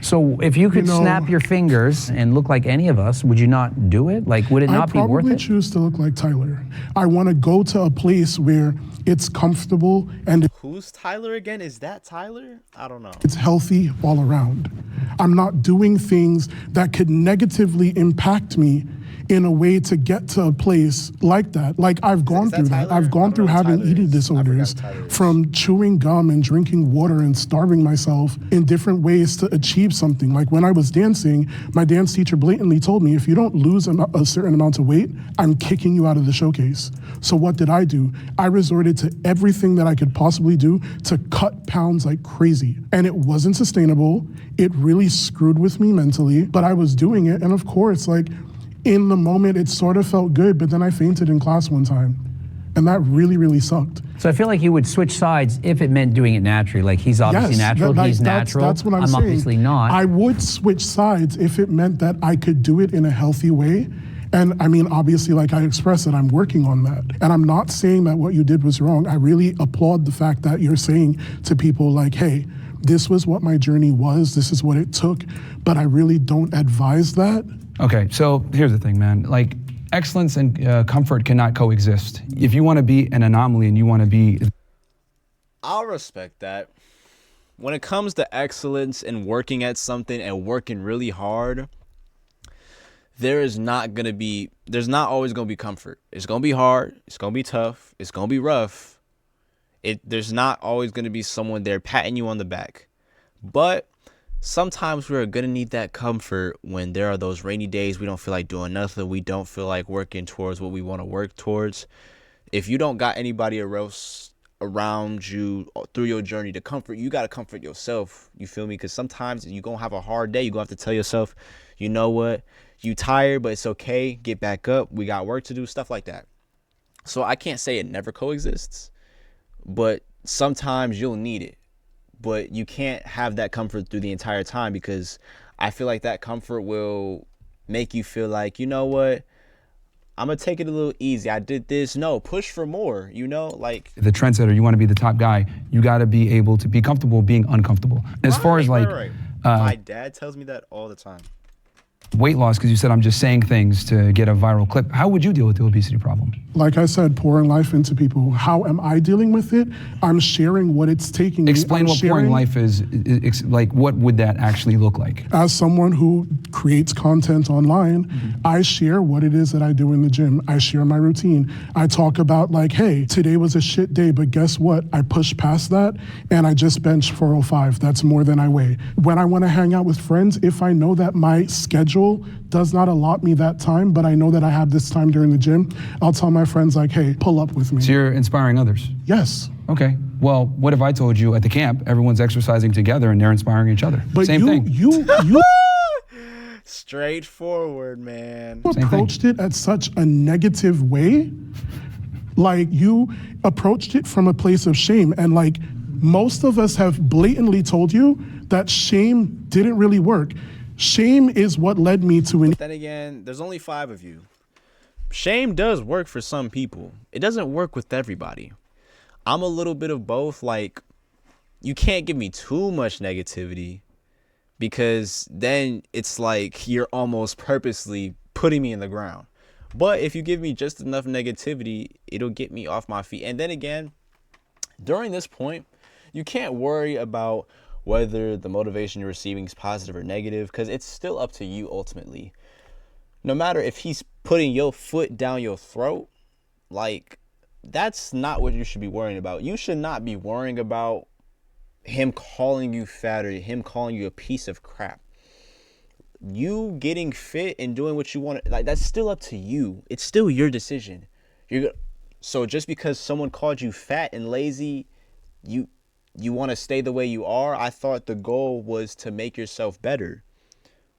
So if you could You know- snap your fingers and look like any of us, would you not do it? Like, would it not be worth I probably it? choose to look like Tyler. I want to go to a place where it's comfortable and Who's Tyler again? Is that Tyler? I don't know. it's healthy all around. I'm not doing things that could negatively impact me in a way to get to a place like that. Like I've gone is that through that. Tyler? I've I gone don't through know who having Tyler eating is. I forgot disorders, who Tyler is. from chewing gum and drinking water and starving myself in different ways to achieve something. Like when I was dancing, my dance teacher blatantly told me, if you don't lose a certain amount of weight, I'm kicking you out of the showcase. So what did I do? I resorted to everything that I could possibly do to cut pounds like crazy. And it wasn't sustainable. It really screwed with me mentally, but I was doing it. And of course, like in the moment, it sort of felt good, but then I fainted in class one time. And that really, really sucked. So I feel like you would switch sides if it meant doing it naturally. Like he's obviously natural, he's natural. That's what I'm saying. obviously not. I would switch sides if it meant that I could do it in a healthy way. And I mean, obviously, like I expressed it, I'm working on that. And I'm not saying that what you did was wrong. I really applaud the fact that you're saying to people like, hey, this was what my journey was, this is what it took, but I really don't advise that. Okay, so here's the thing, man. Like, excellence and comfort cannot coexist. If you want to be an anomaly and you want to be... I'll respect that. When it comes to excellence and working at something and working really hard, there's not always gonna be comfort. It's gonna be hard, it's gonna be tough, it's gonna be rough. There's not always gonna be someone there patting you on the back. But sometimes we're gonna need that comfort when there are those rainy days we don't feel like doing nothing, we don't feel like working towards what we want to work towards. If you don't got anybody else around you through your journey to comfort, you got to comfort yourself. You feel me? Because sometimes you're gonna have a hard day. You're gonna have to tell yourself, you know what, you tired, but it's okay, get back up, we got work to do, stuff like that. So I can't say it never coexists, but sometimes you'll need it. But you can't have that comfort through the entire time, because I feel like that comfort will make you feel like, you know what, I'm gonna take it a little easy. I did this. No, push for more, you know, like The trendsetter, you want to be the top guy, you got to be able to be comfortable being uncomfortable. As far as like my dad tells me that all the time. weight loss, because you said I'm just saying things to get a viral clip, how would you deal with the obesity problem? Like I said, pouring life into people. How am I dealing with it? I'm sharing what it's taking me. Explain I'm what pouring sharing- life is, like what would that actually look like? As someone who creates content online, I share what it is that I do in the gym. I share my routine. I talk about like, hey, today was a shit day, but guess what? I pushed past that and I just benched 405. That's more than I weigh. When I want to hang out with friends, if I know that my schedule does not allot me that time, but I know that I have this time during the gym, I'll tell my friends like, hey, pull up with me. So you're inspiring others. Yes. Okay. Well, what if I told you at the camp everyone's exercising together and they're inspiring each other? But Same thing. you Straightforward, man. approached it at such a negative way. Like you approached it from a place of shame. And like most of us have blatantly told you that shame didn't really work. Shame is what led me to Then again, there's only 5 of you. Shame does work for some people. It doesn't work with everybody. I'm a little bit of both. Like, you can't give me too much negativity, because then it's like you're almost purposely putting me in the ground. But if you give me just enough negativity, it'll get me off my feet. And then again, during this point, you can't worry about whether the motivation you're receiving is positive or negative, because it's still up to you ultimately. No matter if he's putting your foot down your throat, like, that's not what you should be worrying about. You should not be worrying about him calling you fat or him calling you a piece of crap. You getting fit and doing what you want, like, that's still up to you. It's still your decision. So just because someone called you fat and lazy, you want to stay the way you are. I thought the goal was to make yourself better.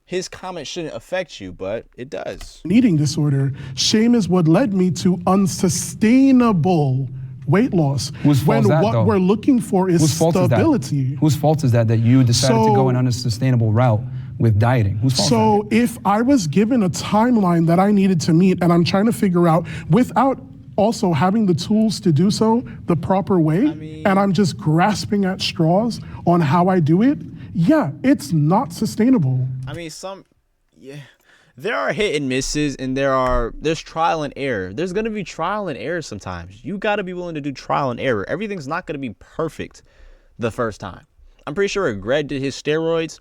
His comment shouldn't affect you, but it does. An eating disorder. Shame is what led me to unsustainable weight loss. Whose fault is that, what though? we're looking for is Whose fault stability. Is that? Whose fault is that you decided to go an unsustainable route with dieting? Whose fault is So if I was given a timeline that I needed to meet and I'm trying to figure out without also having the tools to do so the proper way, and I'm just grasping at straws on how I do it, yeah, it's not sustainable. I mean, there are hit and misses, and there's trial and error. There's gonna be trial and error sometimes. You gotta be willing to do trial and error. Everything's not gonna be perfect the first time. I'm pretty sure Greg did his steroids.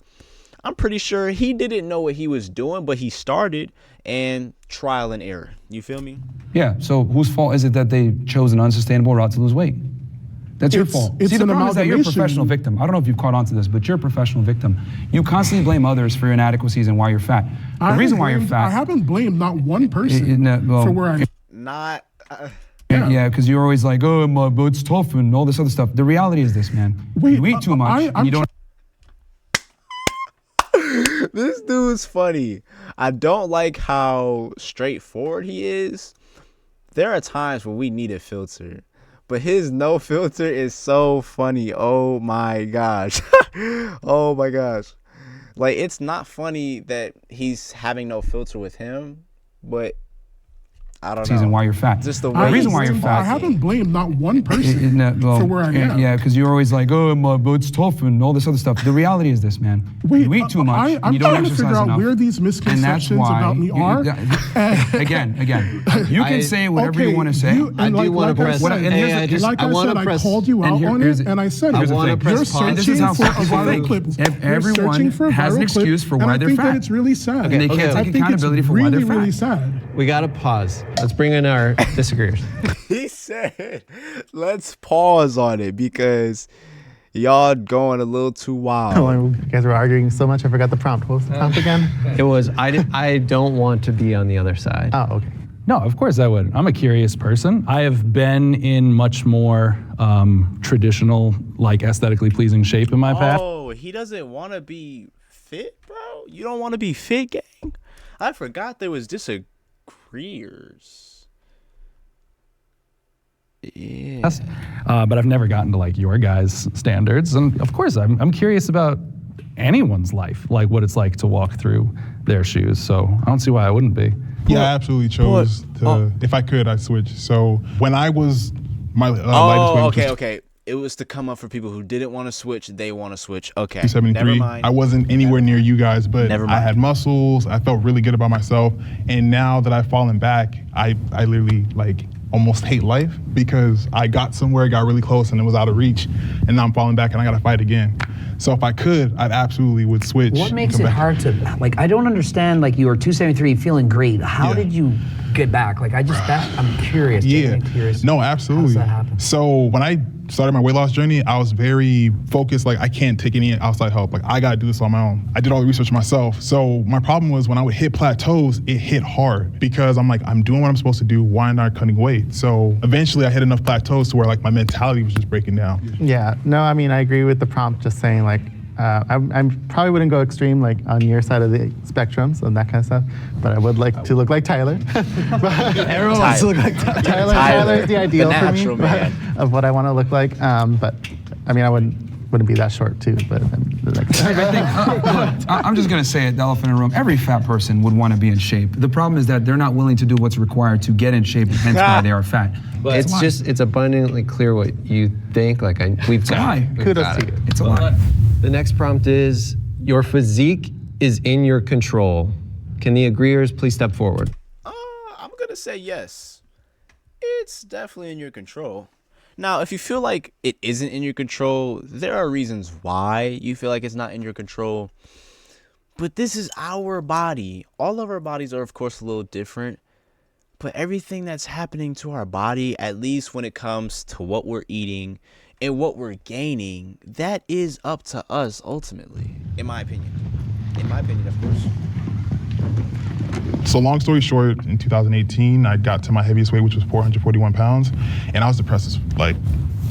I'm pretty sure he didn't know what he was doing, but he started, and trial and error. You feel me? Yeah, so whose fault is it that they chose an unsustainable route to lose weight? That's your fault. It's See, the an problem is that you're a amalgamation. professional victim. I don't know if you've caught on to this, but you're a professional victim. You constantly blame others for your inadequacies and why you're fat. The reason why you're fat... I haven't blamed not one person for where I am. Not. Yeah, because you're always like, oh, my butt's tough and all this other stuff. The reality is this, man. You eat too much and you don't... This dude's funny. I don't like how straightforward he is. There are times when we need a filter, but his no filter is so funny. Oh my gosh. Oh my gosh. Like, it's not funny that he's having no filter with him, but I don't know. Reason why you're fat. Just the way The reason why you're I fat. haven't blamed not one person for where I am. Yeah, because you're always like, oh, my butt's tough and all this other stuff. The reality is this, man. You eat too much. I'm you don't trying to exercise figure out enough. where these misconceptions about me are. Again, you can say whatever you want to say. I do want to press. I called you out on it, and I said, I want to press you're pause. searching for a viral clip. If everyone has an excuse for why they're I think that fat. it's really sad. And they can't take accountability for why they're fat. Really sad. We got to pause. Let's bring in our disagreeers. He said, let's pause on it because y'all going a little too wild. Oh, you guys were arguing so much, I forgot the prompt. What was the prompt again? It was, I don't want to be on the other side. Oh, okay. No, of course I would. I'm a curious person. I have been in much more traditional, like aesthetically pleasing shape in my past. Oh, he doesn't want to be fit, bro? You don't want to be fit, gang? I forgot there was disagreeers. Yeah. But I've never gotten to like your guys' standards. And of course, I'm curious about anyone's life, like what it's like to walk through their shoes. So I don't see why I wouldn't be. Yeah, I absolutely chose to. If I could, I'd switch. So when I was my lightest weight, okay. It was to come up for people who didn't want to switch. They want to switch. Okay, 273. never mind. I wasn't anywhere near you guys, but Never I mind. had muscles. I felt really good about myself. And now that I've fallen back, I literally like almost hate life because I got somewhere, got really close, and it was out of reach. And now I'm falling back, and I got to fight again. So if I could, I'd absolutely would switch. What and makes come it back. hard to, like, I don't understand, like, you were 273 feeling great. How did you get back? Like, I'm curious. Yeah, Curious. no, absolutely. How does that happen? So when I started my weight loss journey, I was very focused. Like, I can't take any outside help. Like, I gotta do this on my own. I did all the research myself. So my problem was when I would hit plateaus, it hit hard because I'm like, I'm doing what I'm supposed to do. Why not cutting weight? So eventually I hit enough plateaus to where like my mentality was just breaking down. Yeah, no, I mean, I agree with the prompt, just saying like, I probably wouldn't go extreme like on your side of the spectrum, so that kind of stuff, but I would like to look like Tyler. Everyone wants to look like Tyler. Tyler's the ideal for me of what I want to look like, but I mean, I wouldn't be that short too, but I'm just gonna say it, the elephant in the room. Every fat person would want to be in shape. The problem is that they're not willing to do what's required to get in shape, and hence why they are fat. But it's abundantly clear what you think. Like we've got it. kudos to you. It's a lie. The next prompt is, your physique is in your control. Can the agreeers please step forward? I'm going to say yes. It's definitely in your control. Now, if you feel like it isn't in your control, there are reasons why you feel like it's not in your control. But this is our body. All of our bodies are, of course, a little different. But everything that's happening to our body, at least when it comes to what we're eating and what we're gaining, that is up to us ultimately, in my opinion. In my opinion, of course. So long story short, in 2018, I got to my heaviest weight, which was 441 pounds, and I was depressed as like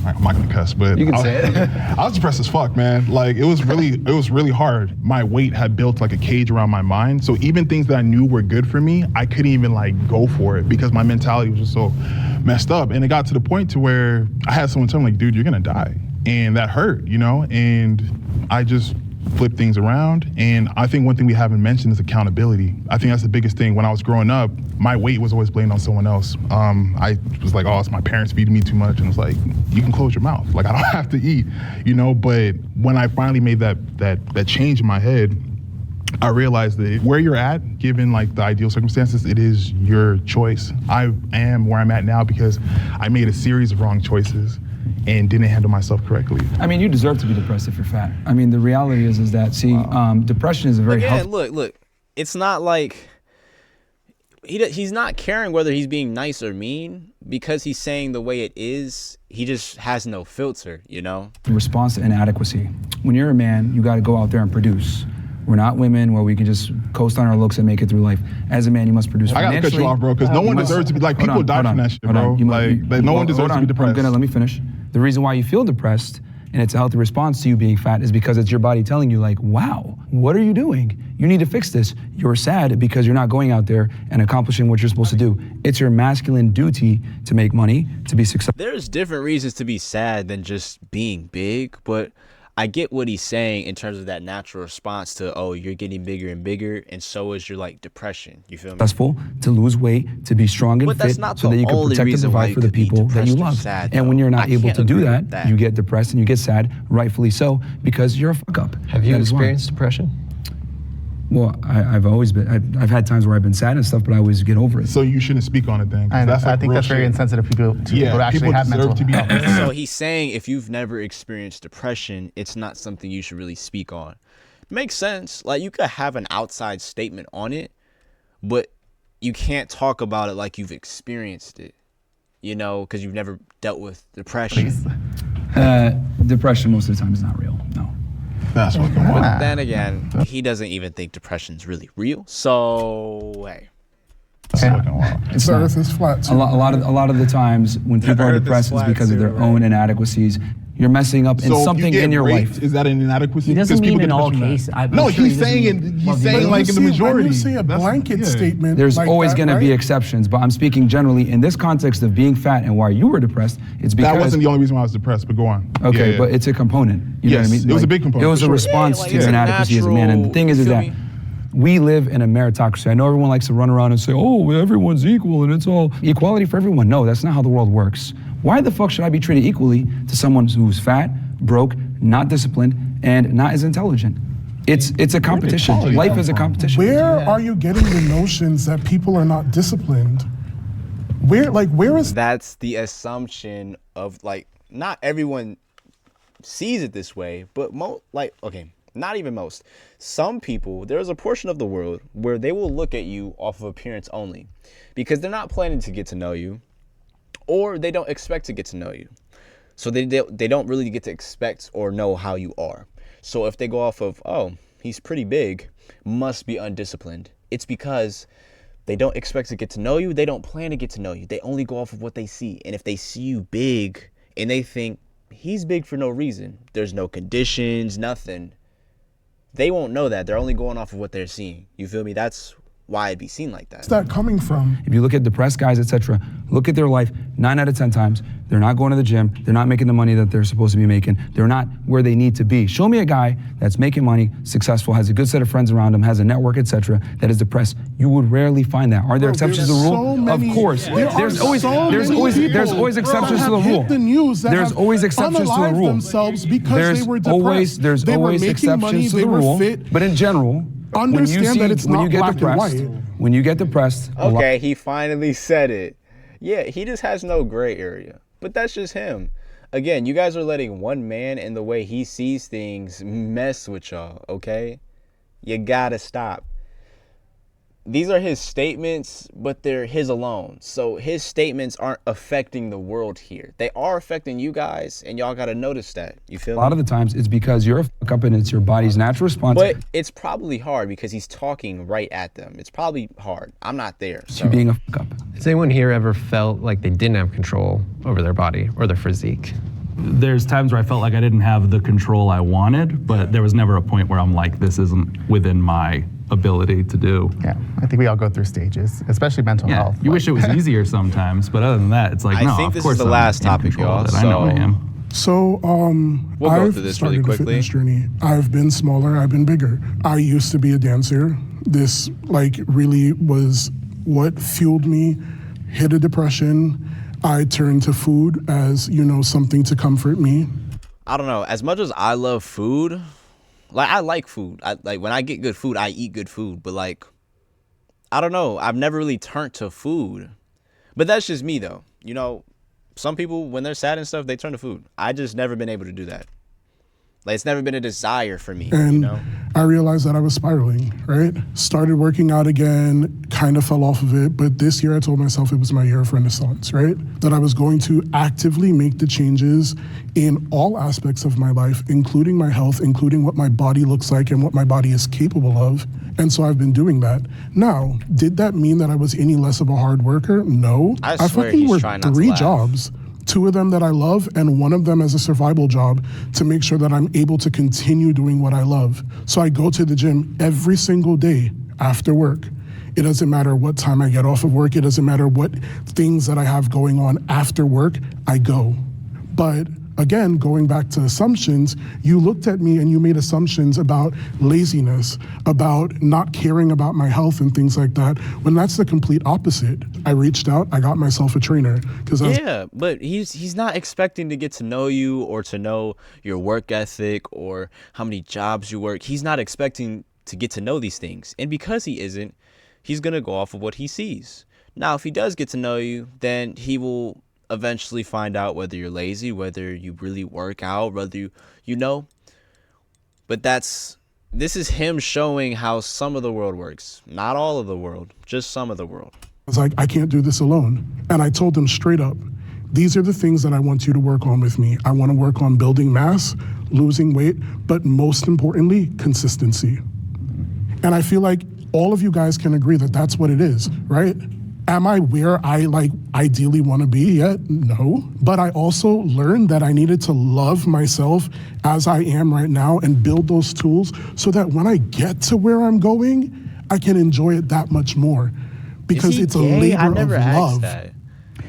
I'm not gonna cuss, but You can say it. I was depressed as fuck, man. Like it was really hard. My weight had built like a cage around my mind. So even things that I knew were good for me, I couldn't even like go for it because my mentality was just so messed up. And it got to the point to where I had someone tell me like, dude, you're gonna die. And that hurt, you know? And I just flip things around. And I think one thing we haven't mentioned is accountability. I think that's the biggest thing. When I was growing up, my weight was always blamed on someone else. I was like, oh, it's my parents feeding me too much. And it's like, you can close your mouth. Like, I don't have to eat, you know? But when I finally made that change in my head, I realized that where you're at, given like the ideal circumstances, it is your choice. I am where I'm at now because I made a series of wrong choices and didn't handle myself correctly. I mean, you deserve to be depressed if you're fat. I mean, the reality is that, see, depression is a very healthy. Look, it's not like he's not caring whether he's being nice or mean because he's saying the way it is. He just has no filter, you know? Response to inadequacy. When you're a man, you got to go out there and produce. We're not women where we can just coast on our looks and make it through life. As a man, you must produce I gotta cut you off, bro, because no one deserves to be like, people die from that shit, bro. Like, no one deserves to be depressed. Let me finish. The reason why you feel depressed, and it's a healthy response to you being fat, is because it's your body telling you like, wow, what are you doing? You need to fix this. You're sad because you're not going out there and accomplishing what you're supposed to do. It's your masculine duty to make money, to be successful. There's different reasons to be sad than just being big, but I get what he's saying in terms of that natural response to, oh, you're getting bigger and bigger, and so is your like depression. You feel me? Successful, to lose weight, to be strong and But that's fit, not so the that you can only protect and reason why provide you for the could be people that you depressed or love. sad, And though. when you're I not able can't to do agree that, with that. you get depressed and you get sad, rightfully so, because you're a fuck up. Have you That is why. experienced depression? Well, I've always been. I've had times where I've been sad and stuff, but I always get over it. So you shouldn't speak on it then. 'Cause I that's like think real that's very shit. insensitive people to people who actually people have mental deserve to be health. So he's saying if you've never experienced depression, it's not something you should really speak on. Makes sense. Like you could have an outside statement on it, but you can't talk about it like you've experienced it, you know, because you've never dealt with depression. Depression most of the time is not real. No. That's what But then again, he doesn't even think depression's really real. So hey. It's The not. earth is flat. A lot of the times when people are earth is depressed, it's flat because of too, their right? own inadequacies. You're messing up in So if something you get in your raped, life. Is that an inadequacy? He doesn't Because people mean in get all depression from that. cases. No, he's saying like in the majority. When you say a That's- blanket yeah. statement, There's like always that, going to be right? exceptions, but I'm speaking generally in this context of being fat and why you were depressed. It's because That wasn't the only reason why I was depressed, but go on. okay, Yeah. but it's a component. You know what I Yes, mean? it was a big component, It was for a sure. response Yeah, like to it's your a inadequacy as a man. And the thing is you feel that me? we live in a meritocracy. I know everyone likes to run around and say, oh, everyone's equal and it's all equality for everyone. No, that's not how the world works. Why the fuck should I be treated equally to someone who's fat, broke, not disciplined, and not as intelligent? It's a competition. Life is a competition. Where are you getting the notions that people are not disciplined? Where is That's the assumption of like not everyone sees it this way, but not even most. Some people, there's a portion of the world where they will look at you off of appearance only because they're not planning to get to know you or they don't expect to get to know you. So they don't really get to expect or know how you are. So if they go off of, oh, he's pretty big, must be undisciplined, it's because they don't expect to get to know you. They don't plan to get to know you. They only go off of what they see. And if they see you big and they think he's big for no reason, there's no conditions, nothing, they won't know that. They're only going off of what they're seeing. You feel me? That's why it'd be seen like that. that coming from? If you look at depressed guys, etc., look at their life 9 out of 10 times. They're not going to the gym. They're not making the money that they're supposed to be making. They're not where they need to be. Show me a guy that's making money, successful, has a good set of friends around him, has a network, etc., that is depressed. You would rarely find that. Are there exceptions to the there's rule? so many- Of course. there are There's always so there's many always people there's always exceptions to the that rule. hit the news that There's have always exceptions to the unalived rule. themselves because There's they were depressed. there's They were always making exceptions money, to they the were rule. fit. But in general, Understand that it's when not you get black and depressed, white. when you get depressed, a lot- Okay, he finally said it. Yeah, he just has no gray area. But that's just him. Again, you guys are letting one man and the way he sees things mess with y'all, okay? You gotta stop. These are his statements, but they're his alone. So his statements aren't affecting the world here. They are affecting you guys, and y'all gotta notice that. You feel a lot me? of the times it's because you're a fuck up and it's your body's natural response But it's probably hard because he's talking right at them. It's probably hard. I'm not there. to So. being a fuck up. Has anyone here ever felt like they didn't have control over their body or their physique? There's times where I felt like I didn't have the control I wanted, but there was never a point where I'm like, this isn't within my ability to do. Yeah, I think we all go through stages, especially mental health. You wish it was easier sometimes, but other than that, it's like, I no, think of this course is the I'm last in topic, control of y'all, it. I know I so- am. So, We'll go I've through this started really a quickly. fitness journey. I've been smaller, I've been bigger. I used to be a dancer. This like really was what fueled me, hit a depression. I turned to food as, you know, something to comfort me. I don't know. As much as I love food, like I like food. Like when I get good food, I eat good food. But like, I don't know. I've never really turned to food. But that's just me though. You know, some people when they're sad and stuff, they turn to food. I just never been able to do that. Like it's never been a desire for me. And you know. I realized that I was spiraling, right? Started working out again, kind of fell off of it. But this year I told myself it was my year of renaissance, right? That I was going to actively make the changes in all aspects of my life, including my health, including what my body looks like and what my body is capable of. And so I've been doing that. Now, did that mean that I was any less of a hard worker? No. I swear fucking he's worked trying not to 3 laugh. jobs. 2 of them that I love and 1 of them as a survival job to make sure that I'm able to continue doing what I love. So I go to the gym every single day after work. It doesn't matter what time I get off of work. It doesn't matter what things that I have going on after work, I go. But again, going back to assumptions, you looked at me and you made assumptions about laziness, about not caring about my health and things like that, when that's the complete opposite. I reached out, I got myself a trainer. Yeah, but he's not expecting to get to know you or to know your work ethic or how many jobs you work. He's not expecting to get to know these things. And because he isn't, he's going to go off of what he sees. Now, if he does get to know you, then he will eventually find out whether you're lazy, whether you really work out, whether you know. But this is him showing how some of the world works. Not all of the world, just some of the world. I was like, I can't do this alone. And I told him straight up, these are the things that I want you to work on with me. I want to work on building mass, losing weight, but most importantly, consistency. And I feel like all of you guys can agree that that's what it is, right? Am I where I ideally want to be yet? No. But I also learned that I needed to love myself as I am right now and build those tools so that when I get to where I'm going, I can enjoy it that much more. Because it's a labor I never of asked love. that.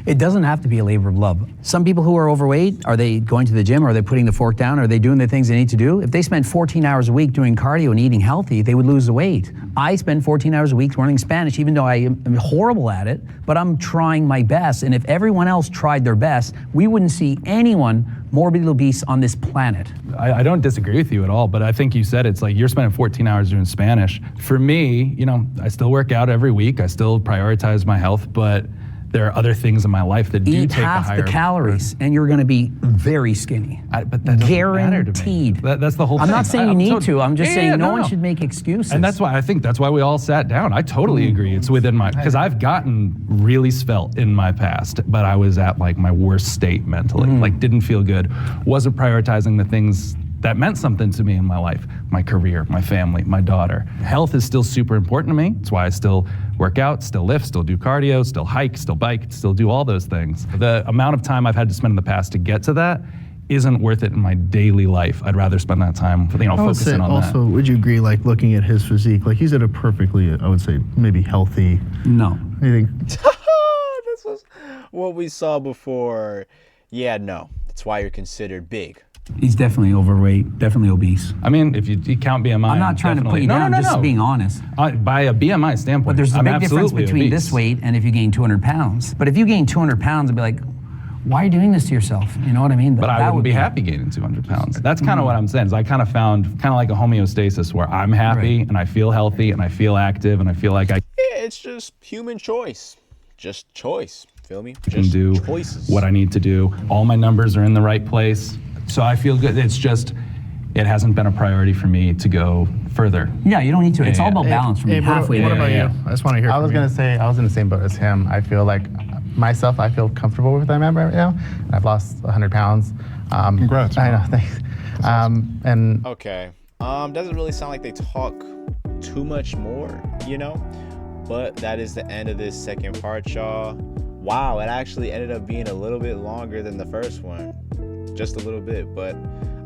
It doesn't have to be a labor of love. Some people who are overweight, are they going to the gym? Are they putting the fork down? Are they doing the things they need to do? If they spent 14 hours a week doing cardio and eating healthy, they would lose the weight. I spend 14 hours a week learning Spanish, even though I am horrible at it, but I'm trying my best. And if everyone else tried their best, we wouldn't see anyone morbidly obese on this planet. I don't disagree with you at all, but I think you said it's like you're spending 14 hours doing Spanish. For me, you know, I still work out every week. I still prioritize my health, but there are other things in my life that do Eat take a half higher the calories, and you're going to be very skinny. But that doesn't matter to me. Guaranteed. That's the whole I'm thing. not saying you need to. I'm just saying no one should make excuses. And that's why I think that's why we all sat down. I totally agree. It's within my, because I've gotten really svelte in my past, but I was at like my worst state mentally, like didn't feel good, wasn't prioritizing the things that meant something to me in my life, my career, my family, my daughter. Health is still super important to me. That's why I still work out, still lift, still do cardio, still hike, still bike, still do all those things. The amount of time I've had to spend in the past to get to that isn't worth it in my daily life. I'd rather spend that time, you know, focusing on that. Also, would you agree, like looking at his physique, like he's at a perfectly, I would say, maybe healthy. No. I think This was what we saw before. Yeah, no. That's why you're considered big. He's definitely overweight, definitely obese. I mean, if you count BMI, I'm not trying to put you down, just being honest. By a BMI standpoint, But there's a I'm big difference absolutely between obese. this weight and if you gain 200 pounds. But if you gain 200 pounds, I'd be like, why are you doing this to yourself? You know what I mean? But I wouldn't be happy gaining 200 pounds. That's kind of what I'm saying, is I kind of found kind of like a homeostasis where I'm happy and I feel healthy and I feel active and I feel like I Yeah, it's just human choice. Just choice. Feel me? can Just do choices. what I need to do. All my numbers are in the right place. So I feel good. It's just, it hasn't been a priority for me to go further. Yeah, you don't need to. It's all about balance for me. Halfway what there. about you? I just want to hear I was from gonna you. say I was in the same boat as him. I feel like myself, I feel comfortable with where I am right now. I've lost 100 pounds. Congrats, I know, man. thanks. And Okay. Doesn't really sound like they talk too much more, you know? But that is the end of this second part, y'all. Wow, it actually ended up being a little bit longer than the first one. just a little bit. But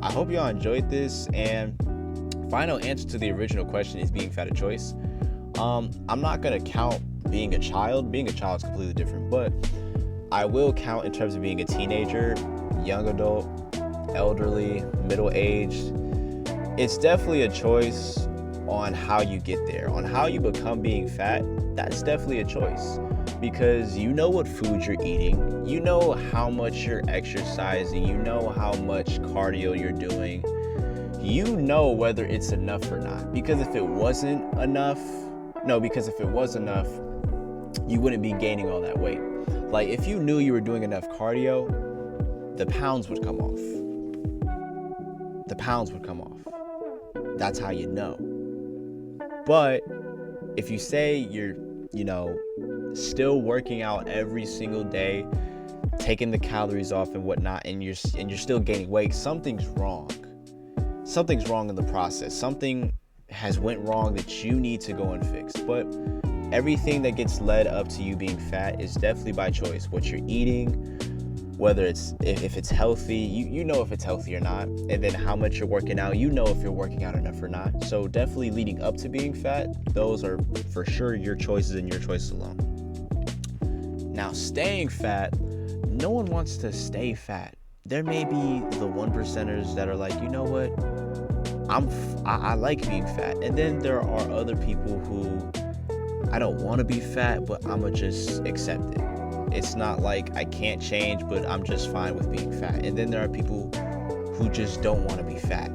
I hope y'all enjoyed this. And final answer to the original question, is being fat a choice? I'm not gonna count being a child. Being a child is completely different, but I will count in terms of being a teenager, young adult, elderly, middle-aged. It's definitely a choice on how you get there, on how you become being fat. That's definitely a choice, because you know what food you're eating, you know how much you're exercising, you know how much cardio you're doing, you know whether it's enough or not. Because if it was enough, you wouldn't be gaining all that weight. Like, if you knew you were doing enough cardio, the pounds would come off. The pounds would come off. That's how you know. But if you say you're, still working out every single day, taking the calories off and whatnot, and you're still gaining weight, something's wrong. Something's wrong in the process. Something has went wrong that you need to go and fix. But everything that gets led up to you being fat is definitely by choice. What you're eating, whether it's, if it's healthy, you know if it's healthy or not. And then how much you're working out, you know if you're working out enough or not. So definitely leading up to being fat, those are for sure your choices and your choices alone. Now, staying fat, no one wants to stay fat. There may be the 1%ers that are like, you know what, I like being fat. And then there are other people who, I don't want to be fat, but I'ma just accept it. It's not like I can't change, but I'm just fine with being fat. And then there are people who just don't want to be fat,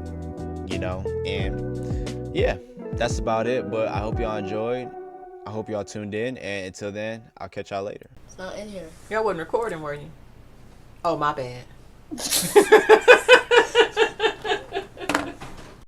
And yeah, that's about it. But I hope y'all enjoyed. I hope y'all tuned in. And until then, I'll catch y'all later. It's not in here. Y'all wasn't recording, were you? Oh, my bad.